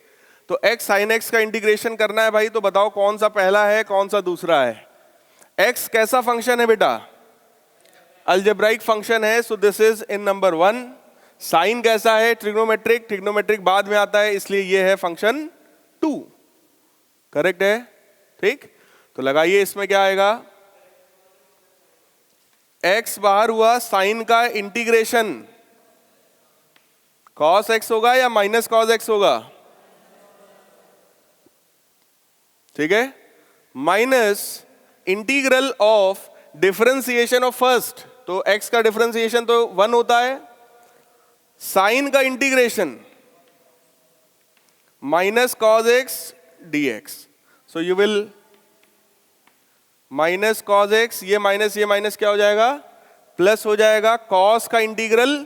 तो x साइन x का इंटीग्रेशन करना है भाई, तो बताओ कौन सा पहला है कौन सा दूसरा है? x कैसा फंक्शन है बेटा? अलजेब्राइक फंक्शन है, so this is in number 1। Sine कैसा है? ट्रिग्नोमेट्रिक, ट्रिग्नोमेट्रिक बाद में आता है इसलिए ये है फंक्शन 2, करेक्ट है, ठीक। तो लगाइए इसमें क्या आएगा? x बाहर हुआ, साइन का इंटीग्रेशन cos x होगा या माइनस cos x होगा? ठीक है, minus integral of differentiation of first, तो x का डिफरेंशिएशन तो 1 होता है, साइन का integration minus cos x dx, so you will minus cos x, ये माइनस क्या हो जाएगा? प्लस हो जाएगा cos का इंटीग्रल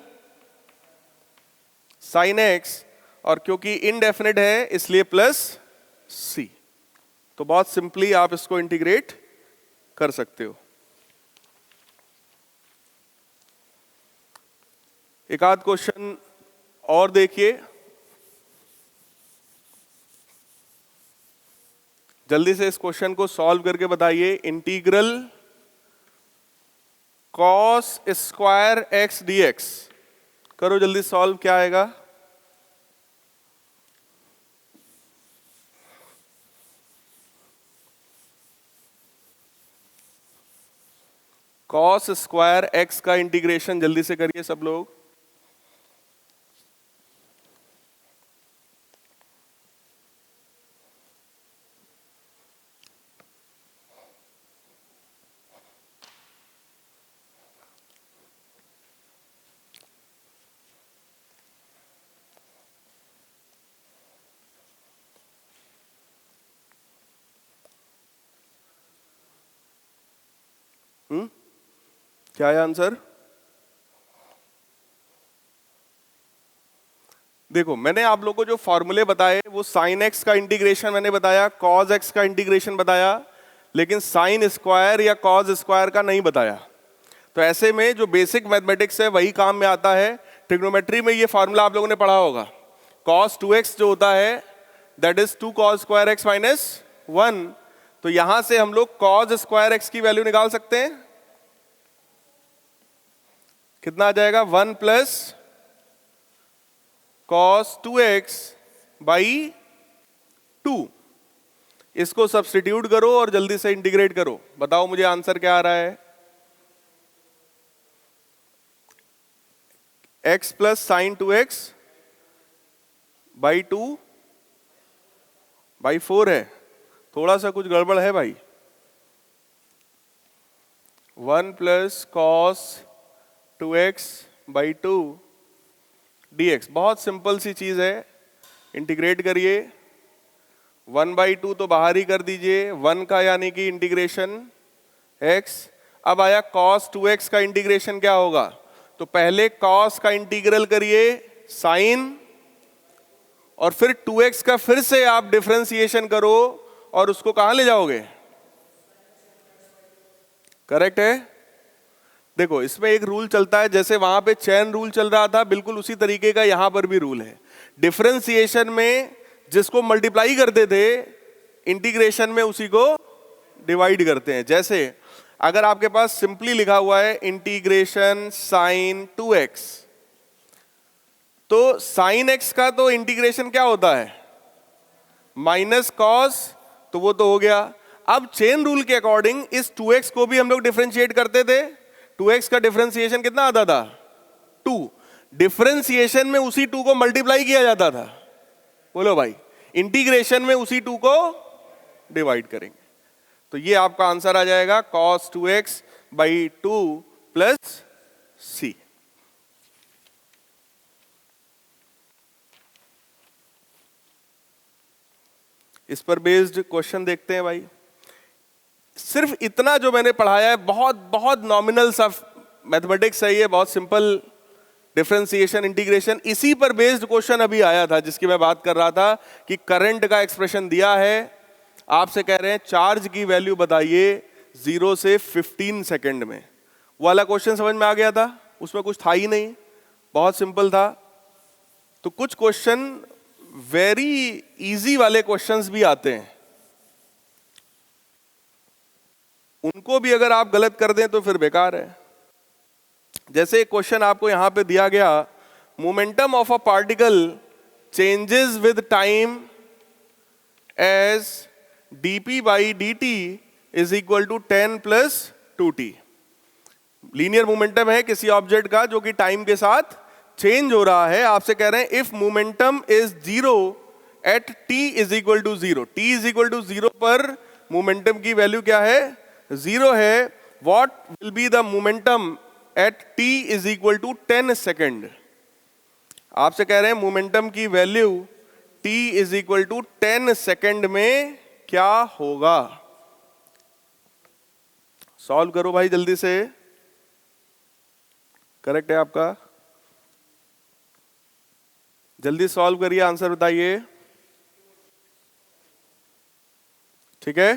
sin x, और क्योंकि इनडेफिनिट है इसलिए प्लस c। तो बहुत सिंपली आप इसको इंटीग्रेट कर सकते हो। एक आध क्वेश्चन और देखिए, जल्दी से इस क्वेश्चन को सॉल्व करके बताइए। Integral cos square x dx, करो जल्दी सॉल्व, क्या आएगा? cos स्क्वायर x का इंटीग्रेशन जल्दी से करिए सब लोग। क्या है आंसर? देखो मैंने आप लोगों को जो फॉर्मूले बताए वो साइन एक्स का इंटीग्रेशन मैंने बताया, कॉज एक्स का इंटीग्रेशन बताया, लेकिन साइन स्क्वायर या कॉज स्क्वायर का नहीं बताया। तो ऐसे में जो बेसिक मैथमेटिक्स है वही काम में आता है। ट्रिग्नोमेट्री में ये फॉर्मूला आप लोगों ने पढ़ा होगा, cos 2x जो होता है that is 2 cos square x minus 1, तो यहां से हम लोग cos स्क्वायर एक्स की वैल्यू निकाल सकते हैं। कितना आ जाएगा? 1 प्लस cos 2x बाई 2। इसको सब्स्टिट्यूट करो और जल्दी से इंटीग्रेट करो, बताओ मुझे आंसर क्या आ रहा है। x plus sign 2x by 2 by 4 है। थोड़ा सा कुछ गड़बड़ है भाई। 1 plus cos 2x by 2 dx, बहुत सिंपल सी चीज है। इंटीग्रेट करिए, 1 बाई 2 तो बाहर ही कर दीजिए, 1 का यानी कि इंटीग्रेशन x। अब आया cos 2x का इंटीग्रेशन क्या होगा? तो पहले cos का इंटीग्रल करिए साइन, और फिर 2x का फिर से आप डिफरेंशिएशन करो और उसको कहां ले जाओगे? करेक्ट है। देखो इसमें एक रूल चलता है, जैसे वहां पे चेन रूल चल रहा था, बिल्कुल उसी तरीके का यहां पर भी रूल है। डिफरेंशिएशन में जिसको मल्टीप्लाई करते थे, इंटीग्रेशन में उसी को डिवाइड करते हैं। जैसे अगर आपके पास सिंपली लिखा हुआ है इंटीग्रेशन साइन 2x, तो साइन x का तो इंटीग्रेशन क्या होता है? माइनस कॉस, तो वो तो हो गया। अब चेन रूल के अकॉर्डिंग इस 2x को भी हम लोग डिफरेंशिएट करते थे। 2x का डिफरेंशिएशन कितना आता था? 2। डिफरेंशिएशन में उसी 2 को मल्टीप्लाई किया जाता था। बोलो भाई, इंटीग्रेशन में उसी 2 को डिवाइड करेंगे। तो ये आपका आंसर आ जाएगा cos 2x by 2 plus c। इस पर बेस्ड क्वेश्चन देखते हैं भाई। सिर्फ इतना जो मैंने पढ़ाया है, बहुत बहुत नॉमिनल सा मैथमेटिक्स है ये, बहुत सिंपल डिफरेंशिएशन इंटीग्रेशन। इसी पर बेस्ड क्वेश्चन अभी आया था जिसकी मैं बात कर रहा था कि करंट का एक्सप्रेशन दिया है, आपसे कह रहे हैं चार्ज की वैल्यू बताइए 0 से 15 सेकंड में। वो वाला क्वेश्चन समझ में आ गया था, उसमें कुछ था ही नहीं, बहुत सिंपल था। तो कुछ क्वेश्चन वेरी इजी वाले क्वेश्चंस भी आते हैं, उनको भी अगर आप गलत कर दें तो फिर बेकार है। जैसे एक क्वेश्चन आपको यहां पे दिया गया, momentum of a particle changes with time as dp by dt is equal to 10 plus 2t। Linear momentum है किसी ऑब्जेक्ट का जो कि टाइम के साथ चेंज हो रहा है। आपसे कह रहे हैं if momentum is 0 at t is equal to 0, t is equal to 0 पर मोमेंटम की वैल्यू क्या है? 0 है। What will be the momentum at t is equal to 10 second. आपसे कह रहे हैं मोमेंटम की value t is equal to 10 second में क्या होगा? सॉल्व करो भाई जल्दी से। करेक्ट है आपका, जल्दी सॉल्व करिए, आंसर बताइए। ठीक है,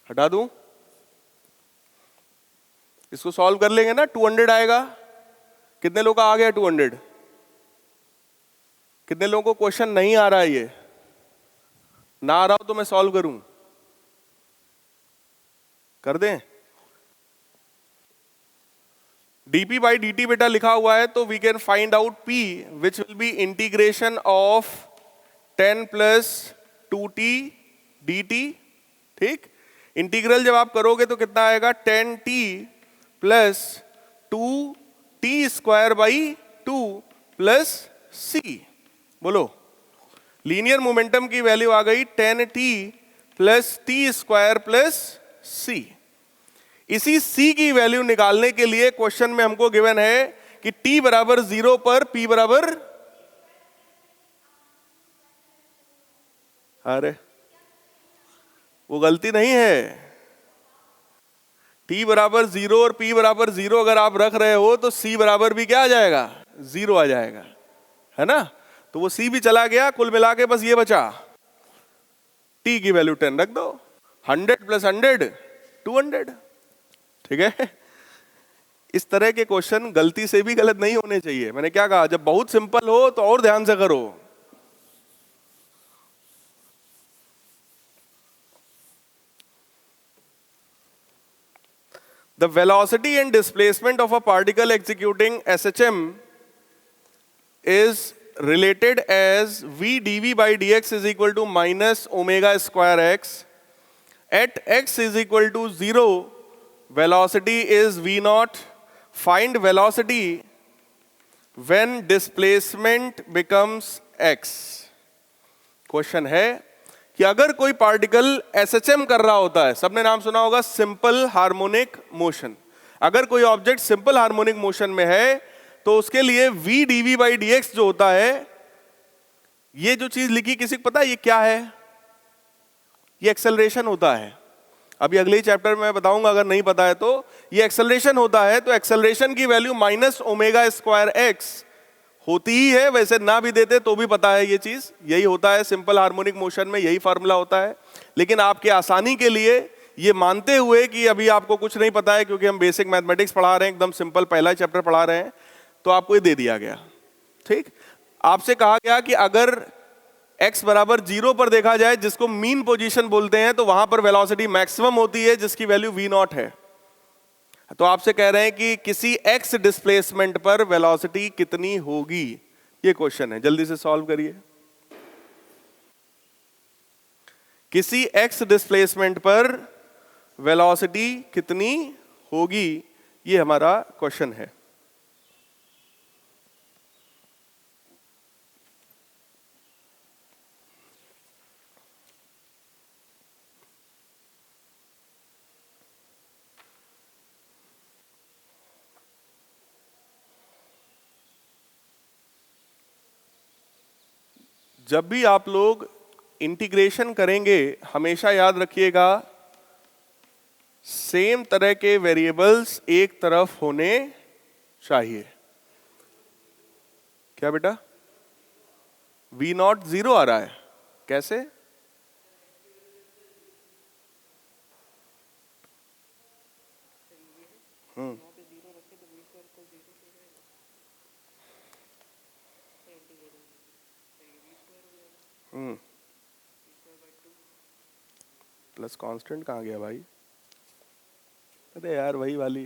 हटा दूं? इसको सॉल्व कर लेंगे ना, 200 आएगा। कितने लोगों का आ गया 200? कितने लोगों को क्वेश्चन नहीं आ रहा है? ये ना आ रहा हो तो मैं सॉल्व करूं? कर दें? dp बाई dt बेटा लिखा हुआ है, तो we can find out p which will be integration of 10 plus 2t dt। ठीक, इंटीग्रल जब आप करोगे तो कितना आएगा? 10t plus 2t square by 2 plus c। बोलो, लीनियर मोमेंटम की वैल्यू आ गई 10t plus t square plus c। इसी c की वैल्यू निकालने के लिए क्वेश्चन में हमको गिवन है कि t बराबर 0 पर p बराबर, अरे वो गलती नहीं है। t बराबर 0 और p बराबर 0 अगर आप रख रहे हो तो c बराबर भी क्या आ जाएगा? 0 आ जाएगा, है ना? तो वो c भी चला गया, कुल मिला के बस ये बचा, t की वैल्यू 10 रख दो। 100 + 100 200, ठीक है। इस तरह के क्वेश्चन गलती से भी गलत नहीं होने चाहिए। मैंने क्या कहा, जब बहुत सिंपल हो तो और ध्यान से करो। The velocity and displacement of a particle executing SHM is related as v dv by dx is equal to minus omega square x. At x is equal to 0, velocity is v naught. Find velocity when displacement becomes x. Question है कि अगर कोई particle SHM कर रहा होता है, सबने नाम सुना होगा सिंपल हार्मोनिक मोशन। अगर कोई ऑब्जेक्ट सिंपल हार्मोनिक मोशन में है तो उसके लिए v dv by dx जो होता है, ये जो चीज लिखी किसी को पता है ये क्या है? ये एक्सेलरेशन होता है। अभी अगले चैप्टर में बताऊंगा, अगर नहीं पता है तो। ये एक्सेलरेशन होता है, तो एक्सेलरेशन की value minus omega square x होती ही है। वैसे ना भी देते तो भी पता है ये चीज, यही होता है सिंपल हार्मोनिक मोशन में, यही फार्मूला होता है। लेकिन आपके आसानी के लिए ये मानते हुए कि अभी आपको कुछ नहीं पता है, क्योंकि हम बेसिक मैथमेटिक्स पढ़ा रहे हैं, एकदम सिंपल पहला चैप्टर पढ़ा रहे हैं, तो आपको ये दे दिया गया। ठीक, आपसे कहा गया कि अगर x बराबर 0 पर देखा जाए, जिसको मीन पोजीशन बोलते हैं, तो वहां पर वेलोसिटी मैक्सिमम होती है जिसकी वैल्यू v नॉट है। तो आपसे कह रहे हैं कि किसी x डिस्प्लेसमेंट पर वेलोसिटी कितनी होगी, ये क्वेश्चन है। जल्दी से सॉल्व करिए। किसी x डिस्प्लेसमेंट पर वेलोसिटी कितनी होगी, ये हमारा क्वेश्चन है। जब भी आप लोग इंटीग्रेशन करेंगे, हमेशा याद रखिएगा सेम तरह के वेरिएबल्स एक तरफ होने चाहिए। क्या बेटा? v नॉट 0 आ रहा है, कैसे? प्लस कांस्टेंट कहाँ गया भाई? अरे यार वही वाली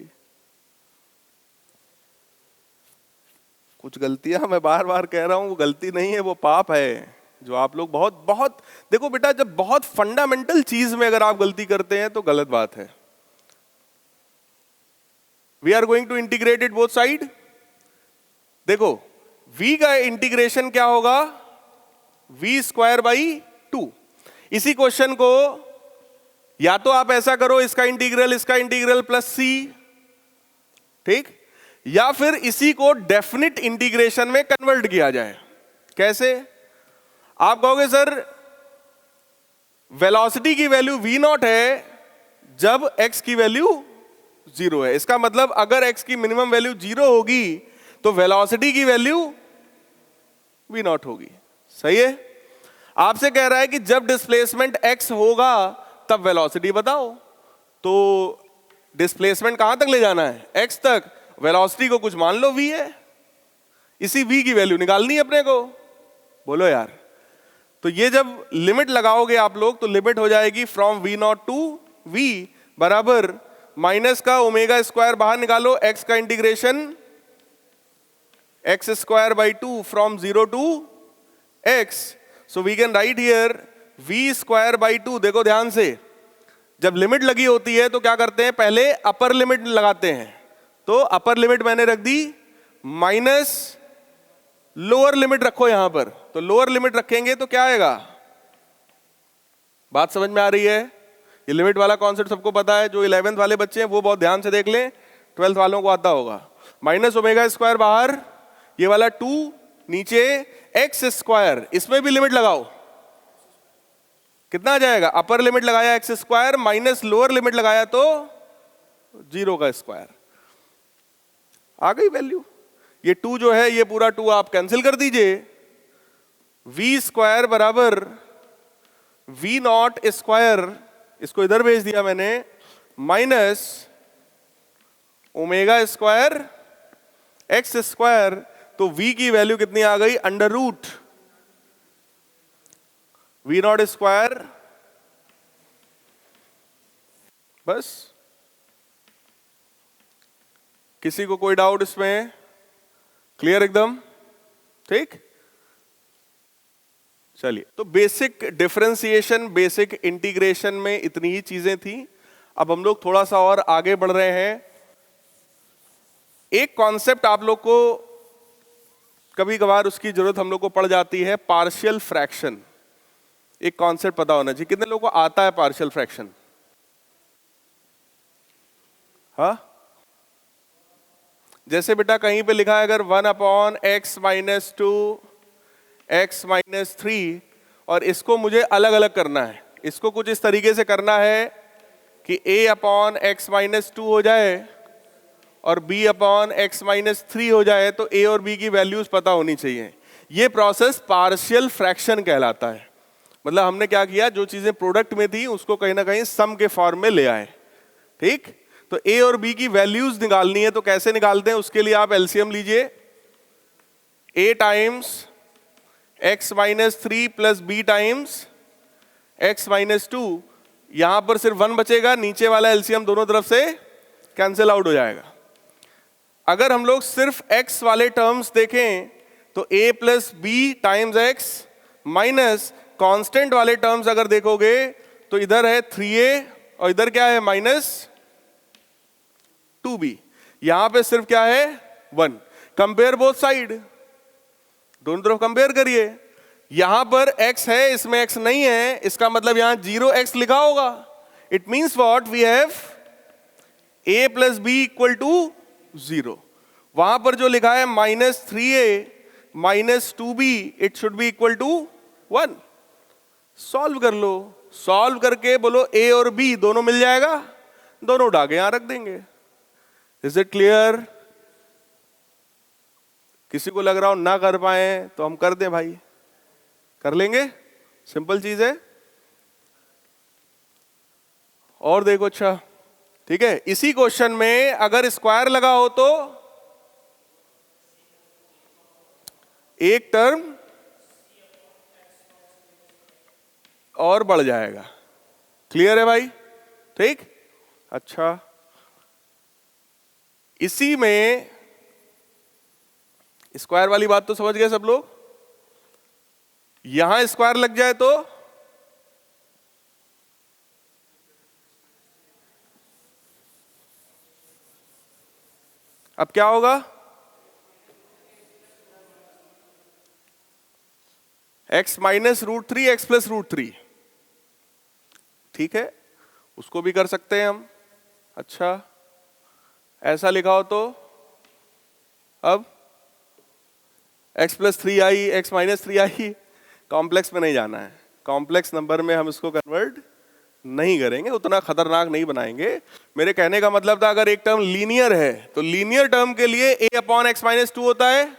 कुछ गलतियां मैं बार बार कह रहा हूं, वो गलती नहीं है, वो पाप है जो आप लोग बहुत बहुत देखो बेटा, जब बहुत फंडामेंटल चीज में अगर आप गलती करते हैं तो गलत बात है। We are going to integrate it both side. देखो v का इंटीग्रेशन क्या होगा? v square by 2। इसी क्वेश्चन को या तो आप ऐसा करो, इसका इंटीग्रल प्लस c, ठीक, या फिर इसी को डेफिनिट इंटीग्रेशन में कन्वर्ट किया जाए। कैसे? आप कहोगे सर वेलोसिटी की वैल्यू v नॉट है जब x की वैल्यू 0 है। इसका मतलब अगर x की मिनिमम वैल्यू 0 होगी तो वेलोसिटी की वैल्यू v नॉट होगी। सही है? आपसे कह रहा है कि जब डिस्प्लेसमेंट x होगा तब वेलोसिटी बताओ। तो डिस्प्लेसमेंट कहां तक ले जाना है? x तक। वेलोसिटी को कुछ मान लो v है, इसी v की वैल्यू निकालनी है अपने को। बोलो यार। तो ये जब लिमिट लगाओगे आप लोग तो लिमिट हो जाएगी from v not to v बराबर माइनस का ओमेगा स्क्वायर बाहर निकालो, x का integration x square by 2 from 0 to x। So we can write here v square by 2। देखो ध्यान से, जब लिमिट लगी होती है तो क्या करते हैं? पहले अपर लिमिट लगाते हैं। तो अपर लिमिट मैंने रख दी, माइनस लोअर लिमिट रखो यहां पर। तो लोअर लिमिट रखेंगे तो क्या आएगा? बात समझ में आ रही है? ये लिमिट वाला कॉन्सेप्ट सबको पता है। जो 11th वाले बच्चे हैं वो बहुत ध्यान से देख लें, 12th वालों को आता होगा। माइनस ओमेगा स्क्वायर बाहर, ये वाला 2 नीचे, एक्स स्क्वायर, इसमें भी लिमिट लगाओ, कितना आ जाएगा? अपर लिमिट लगाया x square minus lower limit लगाया तो 0 का स्क्वायर। आ गई वैल्यू। ये 2 जो है ये पूरा 2 आप कैंसिल कर दीजिए। v स्क्वायर बराबर v नॉट स्क्वायर इसको इधर भेज दिया मैंने, minus omega square X square, तो v की वैल्यू कितनी आ गई, under root V not square. बस, किसी को कोई डाउट इसमें? क्लियर एकदम? ठीक, चलिए। तो बेसिक डिफरेंशिएशन, बेसिक इंटीग्रेशन में इतनी ही चीजें थी। अब हम लोग थोड़ा सा और आगे बढ़ रहे हैं। एक कॉन्सेप्ट आप लोग को कभी कभार उसकी जरूरत हम लोग को पड़ जाती है, पार्शियल फ्रैक्शन। एक कॉन्सेप्ट पता होना चाहिए। कितने लोगों को आता है पार्शियल फ्रैक्शन? हाँ, जैसे बेटा कहीं पे लिखा है अगर 1/x-2 x-3, और इसको मुझे अलग अलग करना है। इसको कुछ इस तरीके से करना है कि a/x-2 हो जाए और b/x-3 हो जाए, तो a और b की वैल्यूज पता होनी चाहिए। ये प्रोसेस पार्शियल फ्रैक्शन कहलाता है। मतलब हमने क्या किया, जो चीजें प्रोडक्ट में थी उसको कहीं ना कहीं सम के फॉर्म में ले आए। ठीक, तो a और b की वैल्यूज निकालनी है, तो कैसे निकालते हैं? उसके लिए आप एलसीएम लीजिए। a times x-3 plus b times x-2, यहां पर सिर्फ 1 बचेगा, नीचे वाला एलसीएम दोनों तरफ से कैंसिल आउट हो जाएगा। अगर हम लोग सिर्फ x वाले टर्म्स देखें तो a plus B times x, minus constant वाले टर्म्स अगर देखोगे तो इधर है 3a और इधर क्या है, -2b। यहां पे सिर्फ क्या है, 1। कंपेयर बोथ साइड, दोनों तरफ कंपेयर करिए। यहां पर x है, इसमें x नहीं है, इसका मतलब यहां 0x लिखा होगा। It means what, we have a plus B equal to 0। वहां पर जो लिखा है -3a -2b, it should be equal to 1। Solve कर लो, सॉल्व करके बोलो a और b दोनों मिल जाएगा, दोनों उठा के यहां रख देंगे। Is it clear? किसी को लग रहा हो ना कर पाए तो हम कर दें भाई, कर लेंगे, सिंपल चीज है। और देखो, अच्छा ठीक है, इसी क्वेश्चन में अगर स्क्वायर लगा हो तो एक टर्म और बढ़ जाएगा। क्लियर है भाई? ठीक, अच्छा। इसी में स्क्वायर वाली बात तो समझ गए सब लोग? यहां स्क्वायर लग जाए तो अब क्या होगा, x -√3 x + √3। ठीक है, उसको भी कर सकते हैं हम। अच्छा, ऐसा लिखा हो तो अब x + 3i x - 3i, complex में नहीं जाना है। कॉम्प्लेक्स नंबर में हम इसको कन्वर्ट नहीं करेंगे, उतना खतरनाक नहीं बनाएंगे। मेरे कहने का मतलब था, अगर एक टर्म लीनियर है तो लीनियर टर्म के लिए a/x-2 होता है,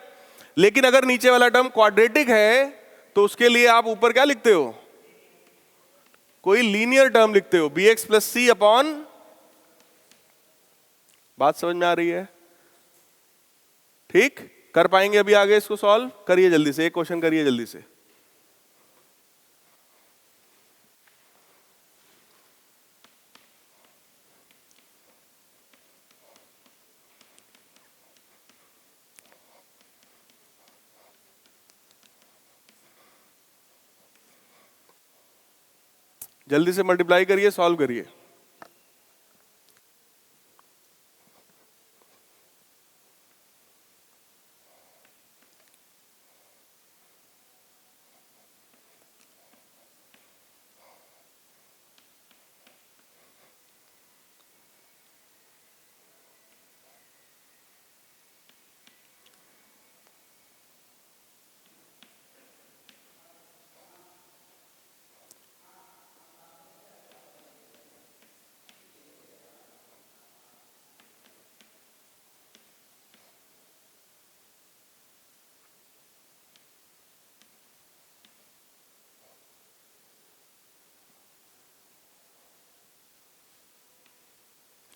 लेकिन अगर नीचे वाला टर्म क्वाड्रेटिक है तो उसके लिए आप ऊपर क्या लिखते हो, कोई लीनियर टर्म लिखते हो, bx + c अपॉन। बात समझ में आ रही है? ठीक, कर पाएंगे अभी आगे इसको सॉल्व? करिए जल्दी से, एक क्वेश्चन करिए जल्दी से। जल्दी से मल्टीप्लाई करिए, सॉल्व करिए।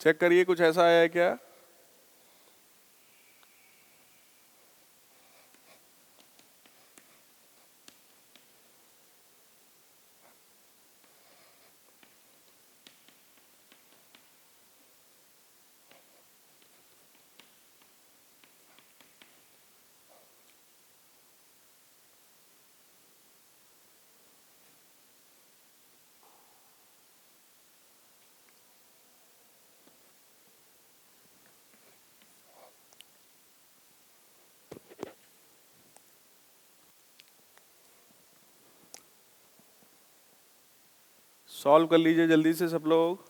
चेक करिए कुछ ऐसा आया है क्या? सॉल्व कर लीजिए जल्दी से सब लोग।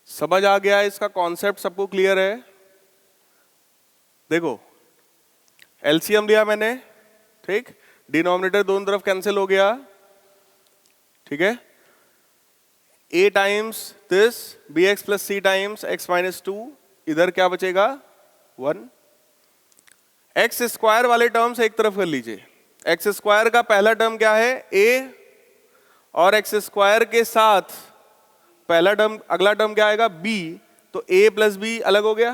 समझ आ गया इसका कॉन्सेप्ट? सबको क्लियर है? देखो एलसीएम लिया मैंने, ठीक, डिनोमिनेटर दोनों तरफ कैंसिल हो गया, ठीक है। a times this bx plus C times x minus 2, इधर क्या बचेगा 1। एक्स स्क्वायर वाले टर्म्स एक तरफ कर लीजिए। एक्स स्क्वायर का पहला टर्म क्या है a, और एक्स स्क्वायर के साथ पहला टर्म अगला टर्म क्या आएगा b, तो a प्लस बी अलग हो गया,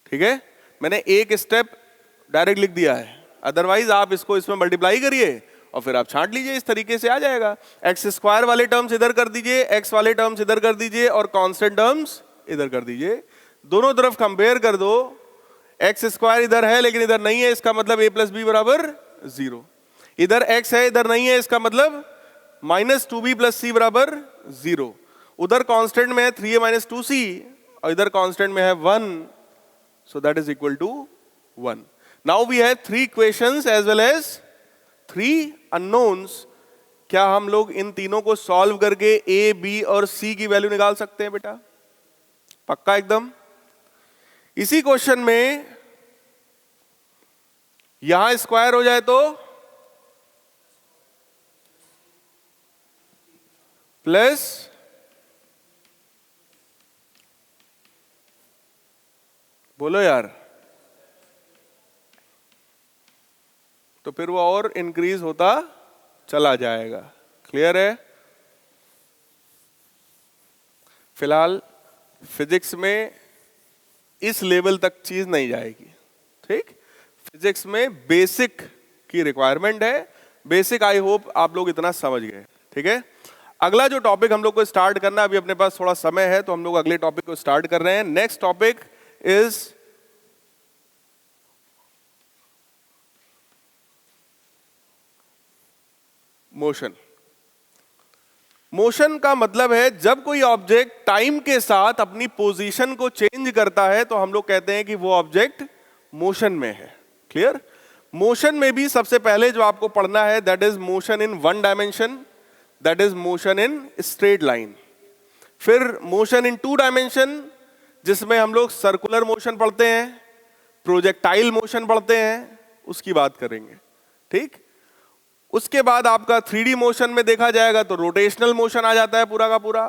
ठीक है। मैंने एक स्टेप डायरेक्ट लिख दिया है, अदरवाइज आप इसको इसमें मल्टीप्लाई करिए और फिर आप छांट लीजिए, इस तरीके से आ जाएगा। एक्स स्क्वायर वाले टर्म्स इधर कर दीजिए, एक्स वाले टर्म्स इधर कर दीजिए और कांस्टेंट टर्म्स इधर कर दीजिए, दोनों तरफ कंपेयर कर दो। एक्स स्क्वायर इधर है लेकिन इधर नहीं है, इसका मतलब a प्लस बी बराबर 0। इधर x है इधर नहीं है, इसका मतलब माइनस 2b प्लस सी बराबर 0। उधर कांस्टेंट में है 3a माइनस 2c और इधर कांस्टेंट में है 1, so that is equal to 1. Now we have 3 equations as well as 3 unknowns. क्या हम लोग इन तीनों को सॉल्व करके a, b और c की वैल्यू निकाल सकते हैं बेटा? पक्का एकदम? इसी क्वेश्चन में यहां स्क्वायर हो जाए तो प्लस बोलो यार, तो फिर वो और इंक्रीज होता चला जाएगा। क्लियर है? फिलहाल फिजिक्स में इस लेवल तक चीज नहीं जाएगी, ठीक। फिजिक्स में बेसिक की रिक्वायरमेंट है, बेसिक आई होप आप लोग इतना समझ गए, ठीक है। अगला जो टॉपिक हम लोग को स्टार्ट करना, अभी अपने पास थोड़ा समय है तो हम लोग अगले टॉपिक को स्टार्ट कर रहे हैं। Next topic is motion. Motion का मतलब है जब कोई ऑब्जेक्ट टाइम के साथ अपनी पोजीशन को चेंज करता है तो हम लोग कहते हैं कि वो ऑब्जेक्ट मोशन में है। क्लियर? मोशन में भी सबसे पहले जो आपको पढ़ना है that is motion in one dimension, that is motion in straight line. फिर मोशन इन टू डायमेंशन जिसमें हम लोग सर्कुलर मोशन पढ़ते हैं, प्रोजेक्टाइल मोशन पढ़ते हैं, उसकी बात करेंगे, ठीक। उसके बाद आपका 3D मोशन में देखा जाएगा तो रोटेशनल मोशन आ जाता है पूरा का पूरा,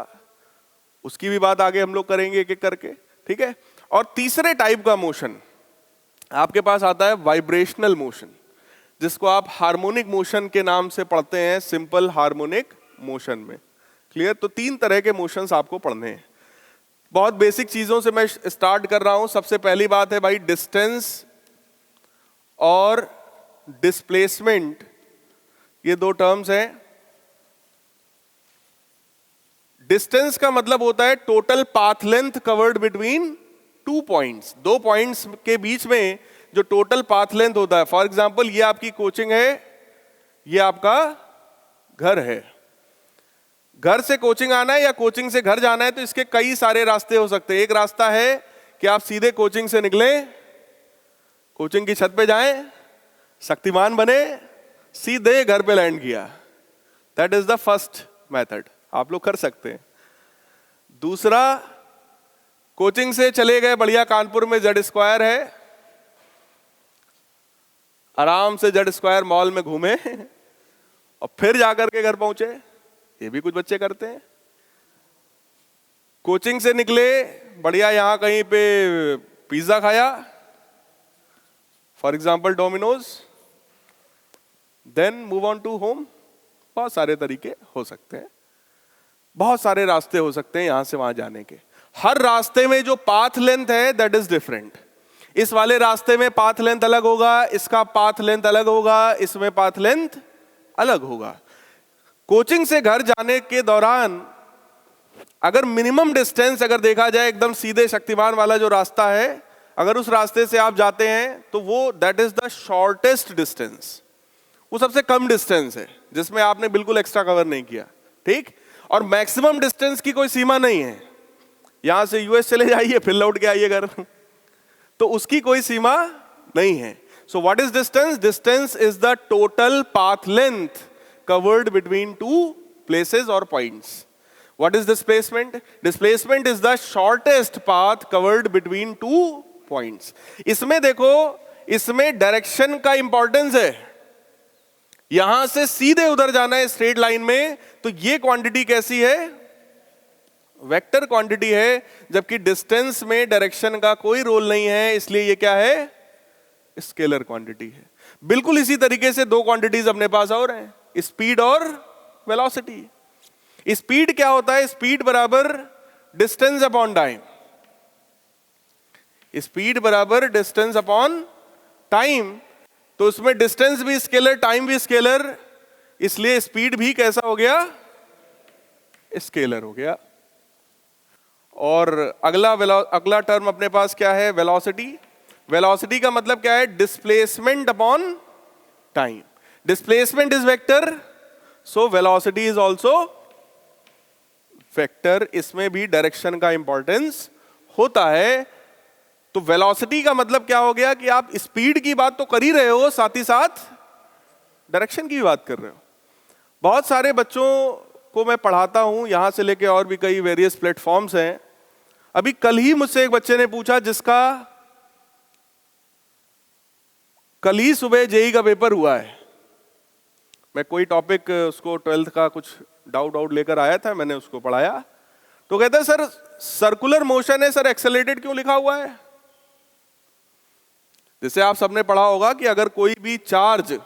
उसकी भी बात आगे हम लोग करेंगे एक एक करके, ठीक है। और तीसरे टाइप का मोशन आपके पास आता है वाइब्रेशनल मोशन, जिसको आप हार्मोनिक मोशन के नाम से पढ़ते हैं, सिंपल हार्मोनिक मोशन में। क्लियर? तो 3 तरह के मोशंस आपको पढ़ने हैं। बहुत बेसिक चीजों से मैं स्टार्ट कर रहा हूं। सबसे पहली बात है भाई डिस्टेंस और डिस्प्लेसमेंट, ये 2 टर्म्स हैं। डिस्टेंस का मतलब होता है total path length covered between 2 points, 2 points के बीच में जो टोटल पाथ लेंथ होता है। फॉर एग्जांपल ये आपकी कोचिंग है, ये आपका घर है। घर से कोचिंग आना है या कोचिंग से घर जाना है तो इसके कई सारे रास्ते हो सकते हैं। एक रास्ता है कि आप सीधे कोचिंग से निकले, कोचिंग की छत पे जाएं, शक्तिमान बने, सीधे घर पे लैंड किया, that is the first method, आप लोग कर सकते हैं। दूसरा, कोचिंग से चले गए बढ़िया, कानपुर में जेड स्क्वायर है, आराम से जेड स्क्वायर मॉल में घूमे, और फिर जाकर के घर पहुंचे, ये भी कुछ बच्चे करते हैं। कोचिंग से निकले, बढ़िया यहां कहीं पे पिज्जा खाया, for example Domino's, then move on to home. बहुत सारे तरीके हो सकते हैं, बहुत सारे रास्ते हो सकते हैं यहां से वहां जाने के। हर रास्ते में जो पाथ लेंथ है दैट इज डिफरेंट। इस वाले रास्ते में पाथ लेंथ अलग होगा, इसका पाथ लेंथ अलग होगा, इसमें पाथ लेंथ अलग होगा। कोचिंग से घर जाने के दौरान अगर मिनिमम डिस्टेंस अगर देखा जाए, एकदम सीधे शक्तिमान वाला जो रास्ता है, अगर उस रास्ते से आप जाते हैं तो वो that is the shortest distance, वो सबसे कम डिस्टेंस है जिसमें आपने बिल्कुल एक्स्ट्रा कवर नहीं किया, ठीक। और मैक्सिमम डिस्टेंस की कोई सीमा नहीं है, यहां से यूएस चले जाइए फिर लौट के आइए घर, तो उसकी कोई सीमा नहीं है। So what is distance? Distance is the total path length covered between two places और points. What is displacement? Displacement is the shortest path covered between two points. इसमें देखो, इसमें डायरेक्शन का इंपॉर्टेंस है। यहां से सीधे उधर जाना है स्ट्रेट लाइन में, तो ये क्वांटिटी कैसी है? वेक्टर क्वांटिटी है, जबकि डिस्टेंस में डायरेक्शन का कोई रोल नहीं है, इसलिए ये क्या है? स्केलर क्वांटिटी है। बिल्कुल इसी तरीके से दो क्वांटिटीज अपने पास और हैं, स्पीड और वेलोसिटी। स्पीड क्या होता है? स्पीड बराबर डिस्टेंस अपॉन टाइम। स्पीड बराबर डिस्टेंस अपॉन टाइम, तो उसमें डिस्टेंस भी स्केलर, टाइम भी स्केलर, इसलिए स्पीड भी कैसा हो गया? स्केलर हो गया। और अगला टर्म अपने पास क्या है? वेलोसिटी। वेलोसिटी का मतलब क्या है? Displacement upon time. Displacement is vector, so velocity is also vector. इसमें भी डायरेक्शन का इंपॉर्टेंस होता है। तो वेलोसिटी का मतलब क्या हो गया कि आप स्पीड की बात तो कर ही रहे हो, साथ ही साथ डायरेक्शन की भी बात कर रहे हो। बहुत सारे बच्चों को मैं पढ़ाता हूं, यहां से लेके और भी कई वेरियस प्लेटफॉर्म्स हैं। अभी कल ही मुझसे एक बच्चे ने पूछा, जिसका कल ही सुबह जेईई का पेपर हुआ है। मैं कोई टॉपिक उसको 12th का कुछ डाउट लेकर आया था, मैंने उसको पढ़ाया, तो कहता है सर सर्कुलर मोशन है, सर एक्सेलरेटेड क्यों लिखा हुआ है? जैसे आप सबने पढ़ा होगा कि अगर कोई भी चार्ज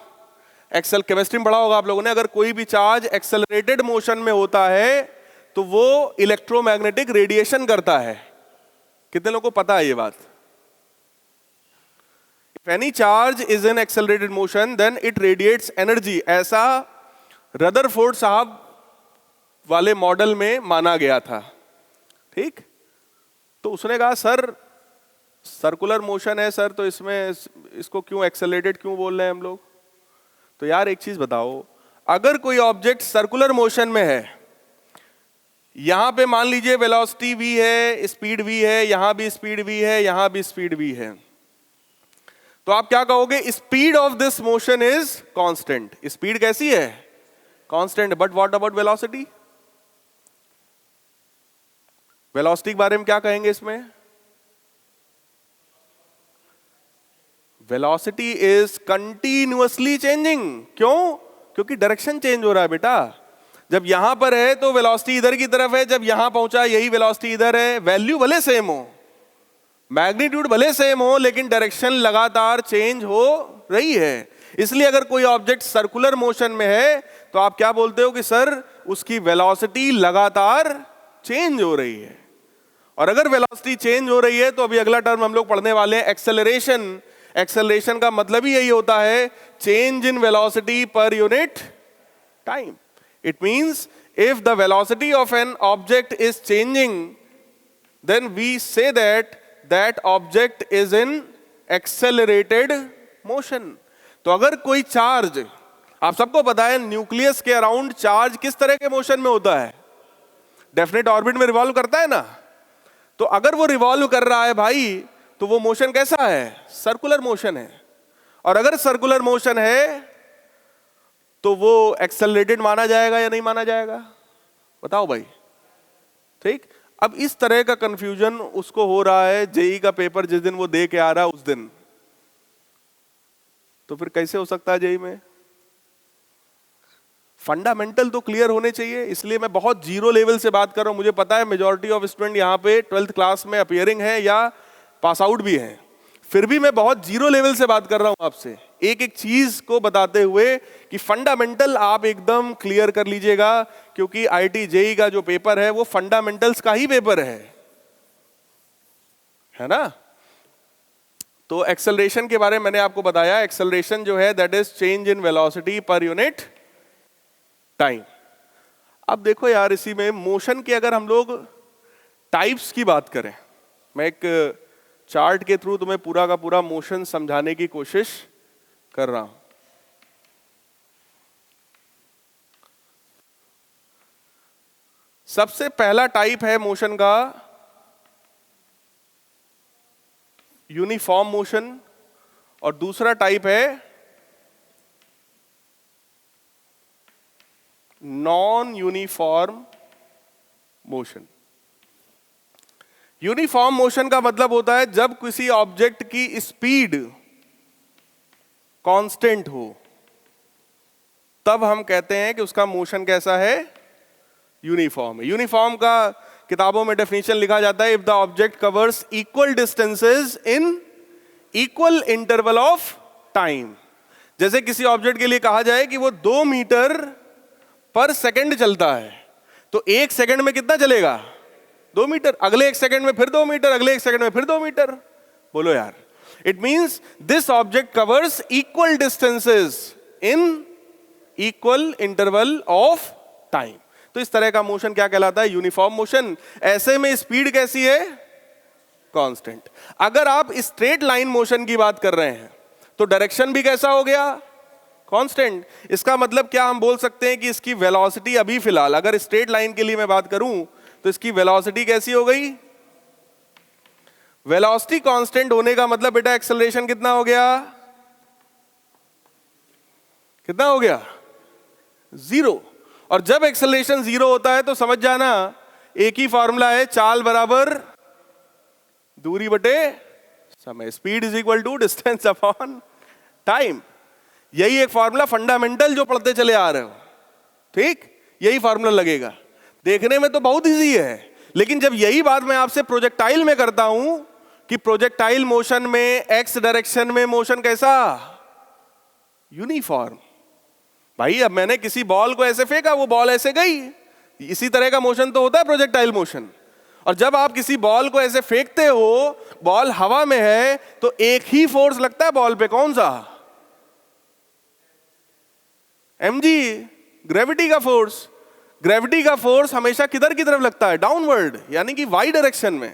केमिस्ट्री में पढ़ा होगा आप लोगों ने, अगर कोई भी चार्ज एक्सेलरेटेड मोशन में होता है तो वो इलेक्ट्रोमैग्नेटिक रेडिएशन करता है। कितने लोगों को पता है ये बात? If any charge is in accelerated motion, then it radiates energy. ऐसा रदरफोर्ड साहब वाले मॉडल में माना गया था, ठीक। तो उसने कहा सर सर्कुलर मोशन है सर, तो इसमें इसको क्यों एक्सेलरेटेड क्यों बोल रहे हैं हम लोग? तो यार एक चीज बताओ, अगर कोई ऑब्जेक्ट सर्कुलर मोशन में है, यहां पे मान लीजिए वेलोसिटी v है, स्पीड v है, यहां भी स्पीड v है, यहां भी स्पीड v है, तो आप क्या कहोगे? Speed of this motion is constant. Speed कैसी है? Constant. But what about velocity? Velocity के बारे में क्या कहेंगे इसमें? Velocity is continuously changing. क्यों? क्योंकि डायरेक्शन चेंज हो रहा है बेटा। जब यहां पर है तो वेलोसिटी इधर की तरफ है, जब यहां पहुंचा यही वेलोसिटी इधर है। वैल्यू भले सेम हो, मैग्नीट्यूड भले सेम हो, लेकिन डायरेक्शन लगातार चेंज हो रही है। इसलिए अगर कोई ऑब्जेक्ट सर्कुलर मोशन में है तो आप क्या बोलते हो कि सर उसकी वेलोसिटी लगातार चेंज हो रही है। और अगर वेलोसिटी चेंज हो रही है तो अभी अगला टर्म हम लोग पढ़ने वाले हैं, एक्सेलरेशन। एक्सेलरेशन का मतलब ही यही होता है, change in velocity per unit time. It means if the velocity of an object is changing, then we say that object is in accelerated motion। तो अगर कोई चार्ज, आप सबको पता है न्यूक्लियस के अराउंड चार्ज किस तरह के मोशन में होता है? डेफिनेट ऑर्बिट में रिवॉल्व करता है ना। तो अगर वो रिवॉल्व कर रहा है भाई, तो वो मोशन कैसा है? सर्कुलर मोशन है। और अगर सर्कुलर मोशन है तो वो एक्सेलरेटेड माना जाएगा या नहीं माना जाएगा? बताओ भाई, ठीक। अब इस तरह का कंफ्यूजन उसको हो रहा है जेईई का पेपर जिस दिन वो दे के आ रहा है उस दिन, तो फिर कैसे हो सकता है जेईई में? फंडामेंटल तो क्लियर होने चाहिए, इसलिए मैं बहुत जीरो लेवल से बात कर रहा हूं। मुझे पता है मेजॉरिटी ऑफ स्टूडेंट यहाँ पे 12th क्लास में अपियरिंग है या पास आउट भी हैं, फिर भी मैं बहुत जीरो लेवल से बात कर रहा हूं आपसे, एक एक चीज को बताते हुए कि फंडामेंटल आप एकदम क्लियर कर लीजिएगा, क्योंकि आईआईटी जेईई का जो पेपर है वो फंडामेंटल्स का ही पेपर है ना। तो एक्सेलरेशन के बारे में मैंने आपको बताया, एक्सेलरेशन जो है that is change in velocity per unit time. अब देखो यार, इसी में मोशन के अगर हम लोग टाइप्स की बात करें, मैं एक चार्ट के थ्रू तुम्हें पूरा का पूरा मोशन समझाने की कोशिश कर रहा हूं। सबसे पहला टाइप है मोशन का यूनिफॉर्म मोशन, और दूसरा टाइप है non uniform motion. Uniform motion का मतलब होता है जब किसी ऑब्जेक्ट की स्पीड कांस्टेंट हो, तब हम कहते हैं कि उसका मोशन कैसा है, यूनिफॉर्म है। यूनिफॉर्म का किताबों में डेफिनेशन लिखा जाता है, if the object covers equal distances in equal interval of time. जैसे किसी ऑब्जेक्ट के लिए कहा जाए कि वो 2 मीटर पर सेकंड चलता है, तो 1 सेकंड में कितना चलेगा, 2 मीटर, अगले 1 सेकंड में फिर 2 मीटर, अगले 1 सेकंड में फिर 2 मीटर। बोलो यार, it means this object covers equal distances in equal interval of time. तो इस तरह का मोशन क्या कहलाता है, यूनिफॉर्म मोशन। ऐसे में स्पीड कैसी है, कांस्टेंट। अगर आप स्ट्रेट लाइन मोशन की बात कर रहे हैं तो डायरेक्शन भी कैसा हो गया, कांस्टेंट। इसका मतलब क्या हम बोल सकते हैं कि इसकी वेलोसिटी अभी फिलहाल, अगर स्ट्रेट लाइन के लिए मैं बात करूं तो इसकी वेलोसिटी कैसी हो गई, वेलोसिटी कांस्टेंट होने का मतलब बेटा एक्सेलरेशन कितना हो गया, कितना हो गया, 0। और जब एक्सेलरेशन 0 होता है तो समझ जाना एक ही फॉर्मूला है, चाल बराबर दूरी बटे समय, speed is equal to distance upon time. यही एक फॉर्मूला फंडामेंटल जो पढ़ते चले आ रहे हो, ठीक, यही फॉर्मूला लगेगा। देखने में तो बहुत इजी है, लेकिन जब यही बात मैं आपसे प्रोजेक्टाइल में करता हूं कि प्रोजेक्टाइल मोशन में एक्स डायरेक्शन में मोशन कैसा, यूनिफॉर्म। भाई अब मैंने किसी बॉल को ऐसे फेंका, वो बॉल ऐसे गई, इसी तरह का मोशन तो होता है प्रोजेक्टाइल मोशन। और जब आप किसी बॉल को ऐसे फेंकते हो, बॉल हवा में है, तो एक ही फोर्स लगता है बॉल पे, कौन सा, mg, ग्रेविटी का फोर्स। ग्रेविटी का फोर्स हमेशा किधर की तरफ लगता है, डाउनवर्ड, यानी कि वाई डायरेक्शन में।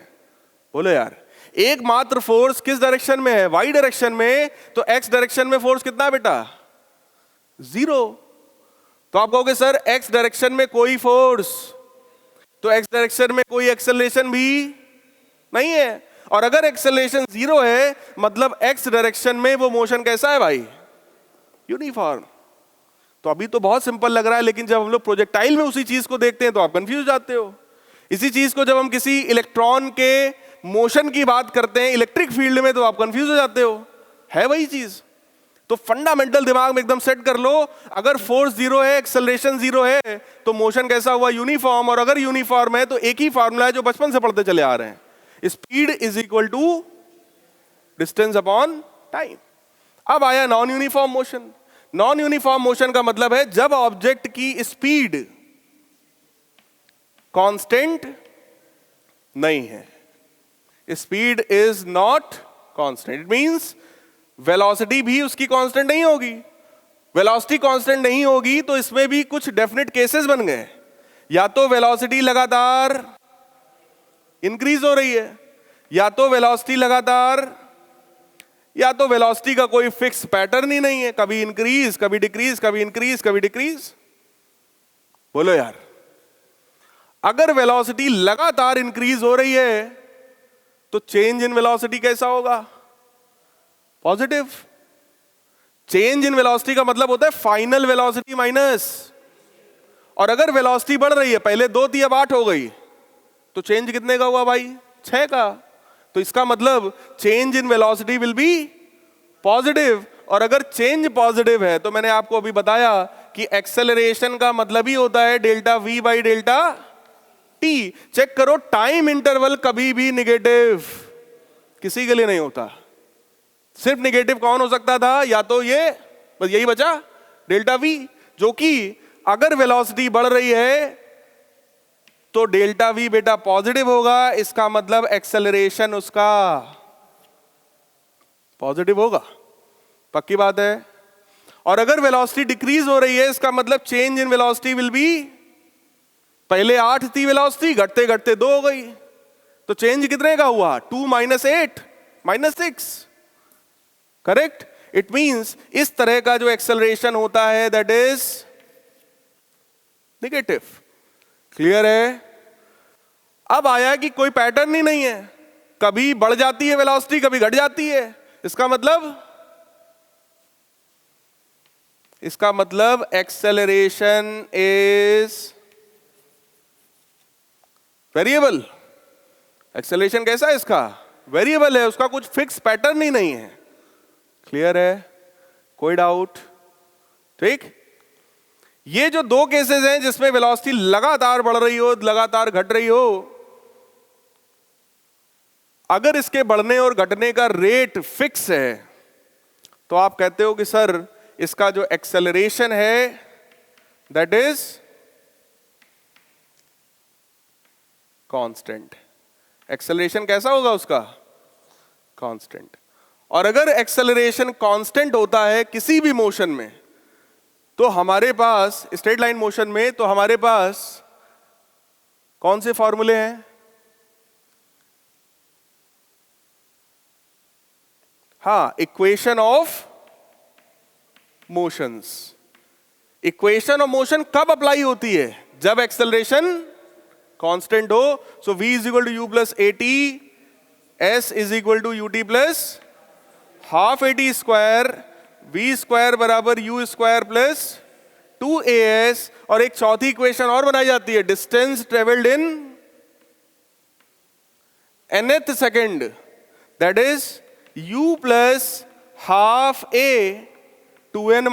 बोलो यार, एकमात्र फोर्स किस डायरेक्शन में है, वाई डायरेक्शन में, तो एक्स डायरेक्शन में फोर्स कितना है बेटा, 0। तो आप कहोगे सर एक्स डायरेक्शन में कोई फोर्स, तो एक्स डायरेक्शन में कोई एक्सेलरेशन भी नहीं है। और अगर एक्सेलरेशन 0 है मतलब एक्स डायरेक्शन में वो मोशन कैसा है भाई, यूनिफॉर्म। तो अभी तो बहुत सिंपल लग रहा है, लेकिन जब हम लोग प्रोजेक्टाइल में उसी चीज को देखते हैं तो आप कंफ्यूज जाते हो। इसी चीज को जब हम किसी इलेक्ट्रॉन के मोशन की बात करते हैं इलेक्ट्रिक फील्ड में, तो आप कंफ्यूज हो जाते हो, है वही चीज। तो फंडामेंटल दिमाग में एकदम सेट कर लो, अगर फोर्स 0 है, एक्सेलरेशन 0 है, तो मोशन कैसा हुआ, यूनिफॉर्म। और अगर यूनिफॉर्म है तो एक ही फॉर्मूला है जो बचपन से पढ़ते चले आ रहे हैं, speed is equal to distance upon time. अब आया non uniform motion. Non uniform motion का मतलब है जब ऑब्जेक्ट की स्पीड कांस्टेंट नहीं है, speed is not constant. It means velocity भी उसकी कांस्टेंट नहीं होगी। वेलोसिटी कांस्टेंट नहीं होगी तो इसमें भी कुछ डेफिनेट केसेस बन गए, या तो वेलोसिटी लगातार इंक्रीज हो रही है, या तो वेलोसिटी लगातार, या तो वेलोसिटी का कोई फिक्स पैटर्न ही नहीं है, कभी इंक्रीज कभी डिक्रीज, कभी इंक्रीज कभी डिक्रीज। बोलो यार, अगर वेलोसिटी लगातार इंक्रीज हो रही है तो चेंज इन वेलोसिटी कैसा होगा, पॉजिटिव। चेंज इन वेलोसिटी का मतलब होता है फाइनल वेलोसिटी माइनस। और अगर वेलोसिटी बढ़ रही है, पहले 2 थी अब 8 हो गई, तो चेंज कितने का हुआ भाई, 6 का। तो इसका मतलब change in velocity will be positive. और अगर चेंज पॉजिटिव है तो मैंने आपको अभी बताया कि एक्सेलरेशन का मतलब ही होता है delta v by delta t। Check करो, टाइम इंटरवल कभी भी निगेटिव किसी के लिए नहीं होता। सिर्फ निगेटिव कौन हो सकता था? या तो ये, बस यही बचा, डेल्टा v, जो कि अगर वेलोसिटी बढ़ रही है तो डेल्टा v बेटा पॉजिटिव होगा, इसका मतलब एक्सेलरेशन उसका पॉजिटिव होगा, पक्की बात है। और अगर वेलोसिटी डिक्रीज हो रही है, इसका मतलब change in velocity will be, पहले 8 थी वेलोसिटी, घटते घटते 2 हो गई, तो चेंज कितने का हुआ? 2 - 8 - 6, करेक्ट। इट मींस इस तरह का जो एक्सेलरेशन होता है दैट इज नेगेटिव। क्लियर है? अब आया कि कोई पैटर्न ही नहीं है, कभी बढ़ जाती है वेलोसिटी, कभी घट जाती है, इसका मतलब एक्सेलरेशन इज वेरिएबल। एक्सेलरेशन कैसा है इसका? वेरिएबल है, उसका कुछ फिक्स पैटर्न ही नहीं है। क्लियर है? कोई डाउट? ठीक। ये जो 2 केसेस हैं जिसमें वेलोसिटी लगातार बढ़ रही हो, लगातार घट रही हो, अगर इसके बढ़ने और घटने का रेट फिक्स है तो आप कहते हो कि सर इसका जो एक्सेलरेशन है दैट इज कांस्टेंट। एक्सेलरेशन कैसा होगा उसका? कांस्टेंट। और अगर एक्सेलरेशन कांस्टेंट होता है किसी भी मोशन में, तो हमारे पास स्ट्रेट लाइन मोशन में, तो हमारे पास कौन से फॉर्मूले हैं? हाँ, equation of motions. Equation of motion कब अप्लाई होती है? जब एक्सेलरेशन कांस्टेंट हो। So v is equal to U plus A T, S is equal to U T plus half A T square, V square बराबर U square plus 2as। और एक चौथी equation और बनाई जाती है, distance travelled in nth second, that is u plus half a 2n -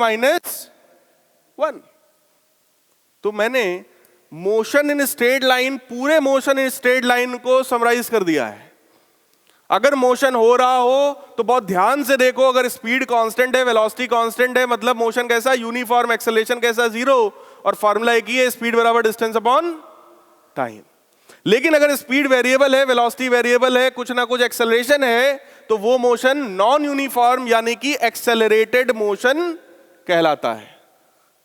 1। तो मैंने मोशन इन स्ट्रेट लाइन, पूरे मोशन इन स्ट्रेट लाइन को समराइज कर दिया है। अगर मोशन हो रहा हो तो बहुत ध्यान से देखो, अगर स्पीड कांस्टेंट है, वेलोसिटी कांस्टेंट है, मतलब मोशन कैसा? यूनिफॉर्म। एक्सेलरेशन कैसा? 0। और फॉर्मूला एक ही है, स्पीड बराबर डिस्टेंस अपॉन टाइम। लेकिन अगर स्पीड वेरिएबल है, वेलोसिटी वेरिएबल है, कुछ ना कुछ एक्सेलरेशन है, तो वो मोशन नॉन यूनिफॉर्म यानी कि एक्सेलरेटेड मोशन कहलाता है।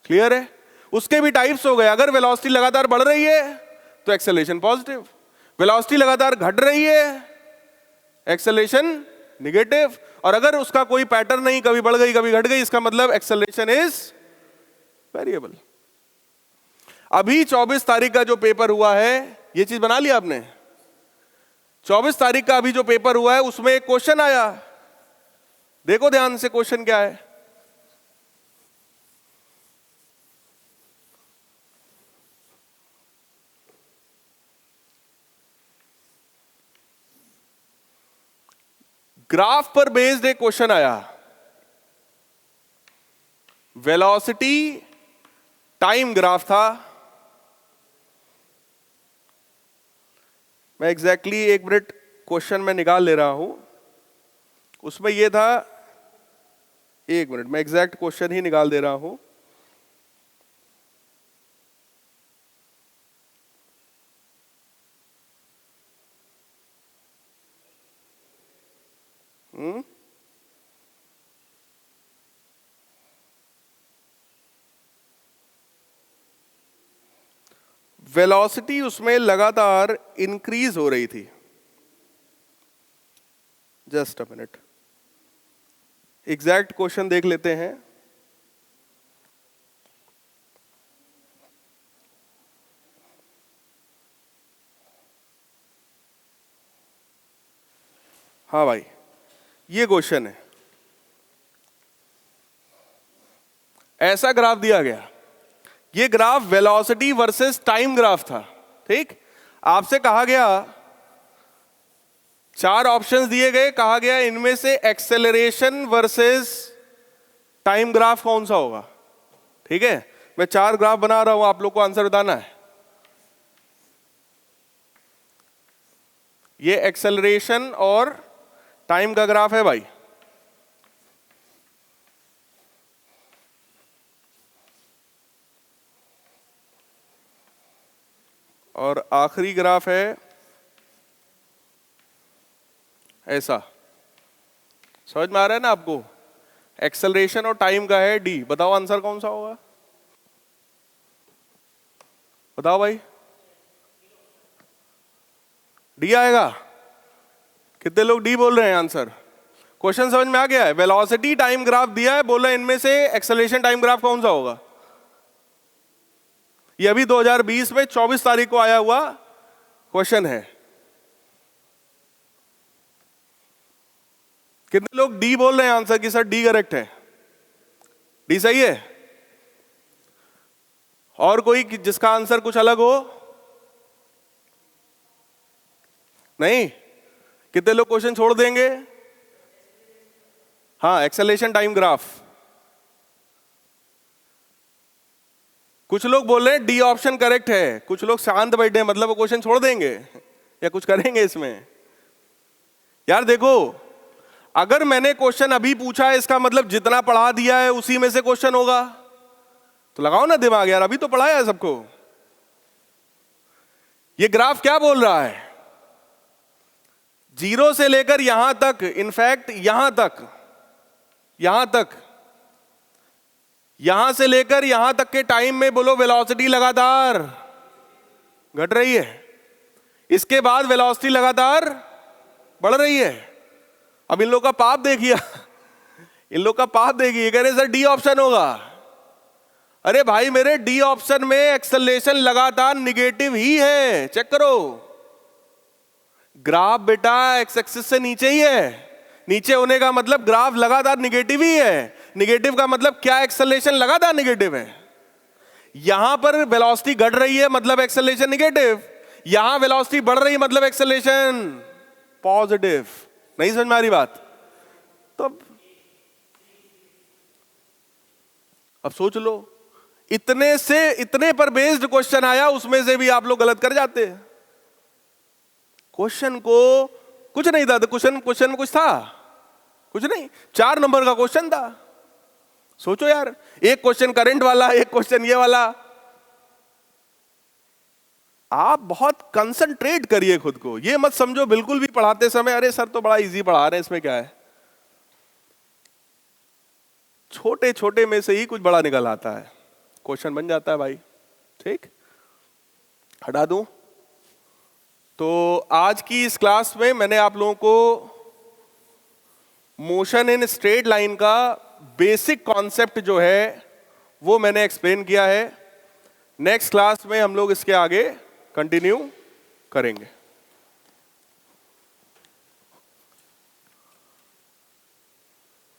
क्लियर है? उसके भी टाइप्स हो गए। अगर वेलोसिटी लगातार बढ़ रही है तो एक्सेलरेशन पॉजिटिव, वेलोसिटी लगातार घट रही है एक्सेलरेशन नेगेटिव, और अगर उसका कोई पैटर्न नहीं, कभी बढ़ गई कभी घट गई, इसका मतलब एक्सेलरेशन इज वेरिएबल। अभी 24 तारीख का जो पेपर हुआ है, ये चीज बना लिया आपने? 24 तारीख का अभी जो पेपर हुआ है उसमें एक क्वेश्चन आया, देखो ध्यान से क्वेश्चन क्या है। ग्राफ पर बेस्ड एक क्वेश्चन आया, वेलोसिटी टाइम ग्राफ था। मैं एग्जैक्टली 1 मिनट क्वेश्चन में निकाल ले रहा हूं। उसमें यह था, 1 मिनट, मैं एग्जैक्ट क्वेश्चन ही निकाल दे रहा हूं। वेलोसिटी उसमें लगातार इंक्रीज हो रही थी। Just a minute, exact question देख लेते हैं। हाँ भाई, ये क्वेश्चन है, ऐसा ग्राफ दिया गया। ये graph velocity versus time graph था। ठीक, आपसे कहा गया, 4 ऑप्शंस दिए गए, कहा गया इनमें से एक्सेलरेशन वर्सेस टाइम ग्राफ कौन सा होगा। ठीक है, मैं 4 ग्राफ बना रहा हूं, आप लोग को आंसर बताना है। ये एक्सेलरेशन और टाइम का ग्राफ है भाई। और आखिरी ग्राफ है ऐसा। समझ में आ रहा है ना आपको? एक्सेलरेशन और टाइम का है डी। बताओ आंसर कौन सा होगा? बताओ भाई। डी आएगा? कितने लोग डी बोल रहे हैं आंसर? क्वेश्चन समझ में आ गया है? वेलोसिटी टाइम ग्राफ दिया है, बोला इनमें से एक्सेलरेशन टाइम ग्राफ कौन सा होगा? ये अभी 2020 में 24 तारीख को आया हुआ क्वेश्चन है। कितने लोग डी बोल रहे हैं आंसर की सर डी करेक्ट है? डी सही है? और कोई जिसका आंसर कुछ अलग हो? नहीं? कितने लोग क्वेश्चन छोड़ देंगे? हाँ, एक्सेलरेशन टाइम ग्राफ। कुछ लोग बोल रहे हैं डी ऑप्शन करेक्ट है, कुछ लोग शांत बैठे हैं, मतलब वो क्वेश्चन छोड़ देंगे या कुछ करेंगे इसमें? यार देखो, अगर मैंने क्वेश्चन अभी पूछा है इसका मतलब जितना पढ़ा दिया है उसी में से क्वेश्चन होगा, तो लगाओ ना दिमाग यार, अभी तो पढ़ाया है सबको। ये ग्राफ क्या बोल रहा है? 0 से लेकर यहां तक, इनफैक्ट यहां तक यहां से लेकर यहां तक के टाइम में बोलो वेलोसिटी लगातार घट रही है, इसके बाद वेलोसिटी लगातार बढ़ रही है। अब इन लोग का पाप देखिए इन लोग का पाप देखिए, कह रहे सर डी ऑप्शन होगा। अरे भाई मेरे, डी ऑप्शन में एक्सेलरेशन लगातार निगेटिव ही है, चेक करो। ग्राफ बेटा एक्स एक्सिस से नीचे ही है, नीचे होने का मतलब ग्राफ लगातार निगेटिव ही है। निगेटिव का मतलब क्या? एक्सेलरेशन लगातार निगेटिव है। यहां पर वेलोसिटी घट रही है मतलब एक्सेलरेशन निगेटिव, यहां वेलोसिटी बढ़ रही है मतलब एक्सेलरेशन पॉजिटिव। नहीं समझ में आ रही बात? तो अब सोच लो, इतने पर बेस्ड क्वेश्चन आया, उसमें से भी आप लोग गलत कर जाते हैं। क्वेश्चन को कुछ नहीं था, क्वेश्चन में कुछ था? कुछ नहीं, 4 नंबर का क्वेश्चन था। सोचो यार, एक क्वेश्चन करंट वाला, एक क्वेश्चन ये वाला। आप बहुत कंसंट्रेट करिए खुद को, ये मत समझो बिल्कुल भी पढ़ाते समय अरे सर तो बड़ा इजी पढ़ा रहे हैं, इसमें क्या है। छोटे छोटे में से ही कुछ बड़ा निकल आता है, क्वेश्चन बन जाता है भाई। ठीक, हटा दूं? तो आज की इस क्लास में मैंने आप लोगों को मोशन इन स्ट्रेट लाइन का बेसिक कॉन्सेप्ट जो है वो मैंने एक्सप्लेन किया है। नेक्स्ट क्लास में हम लोग इसके आगे कंटिन्यू करेंगे।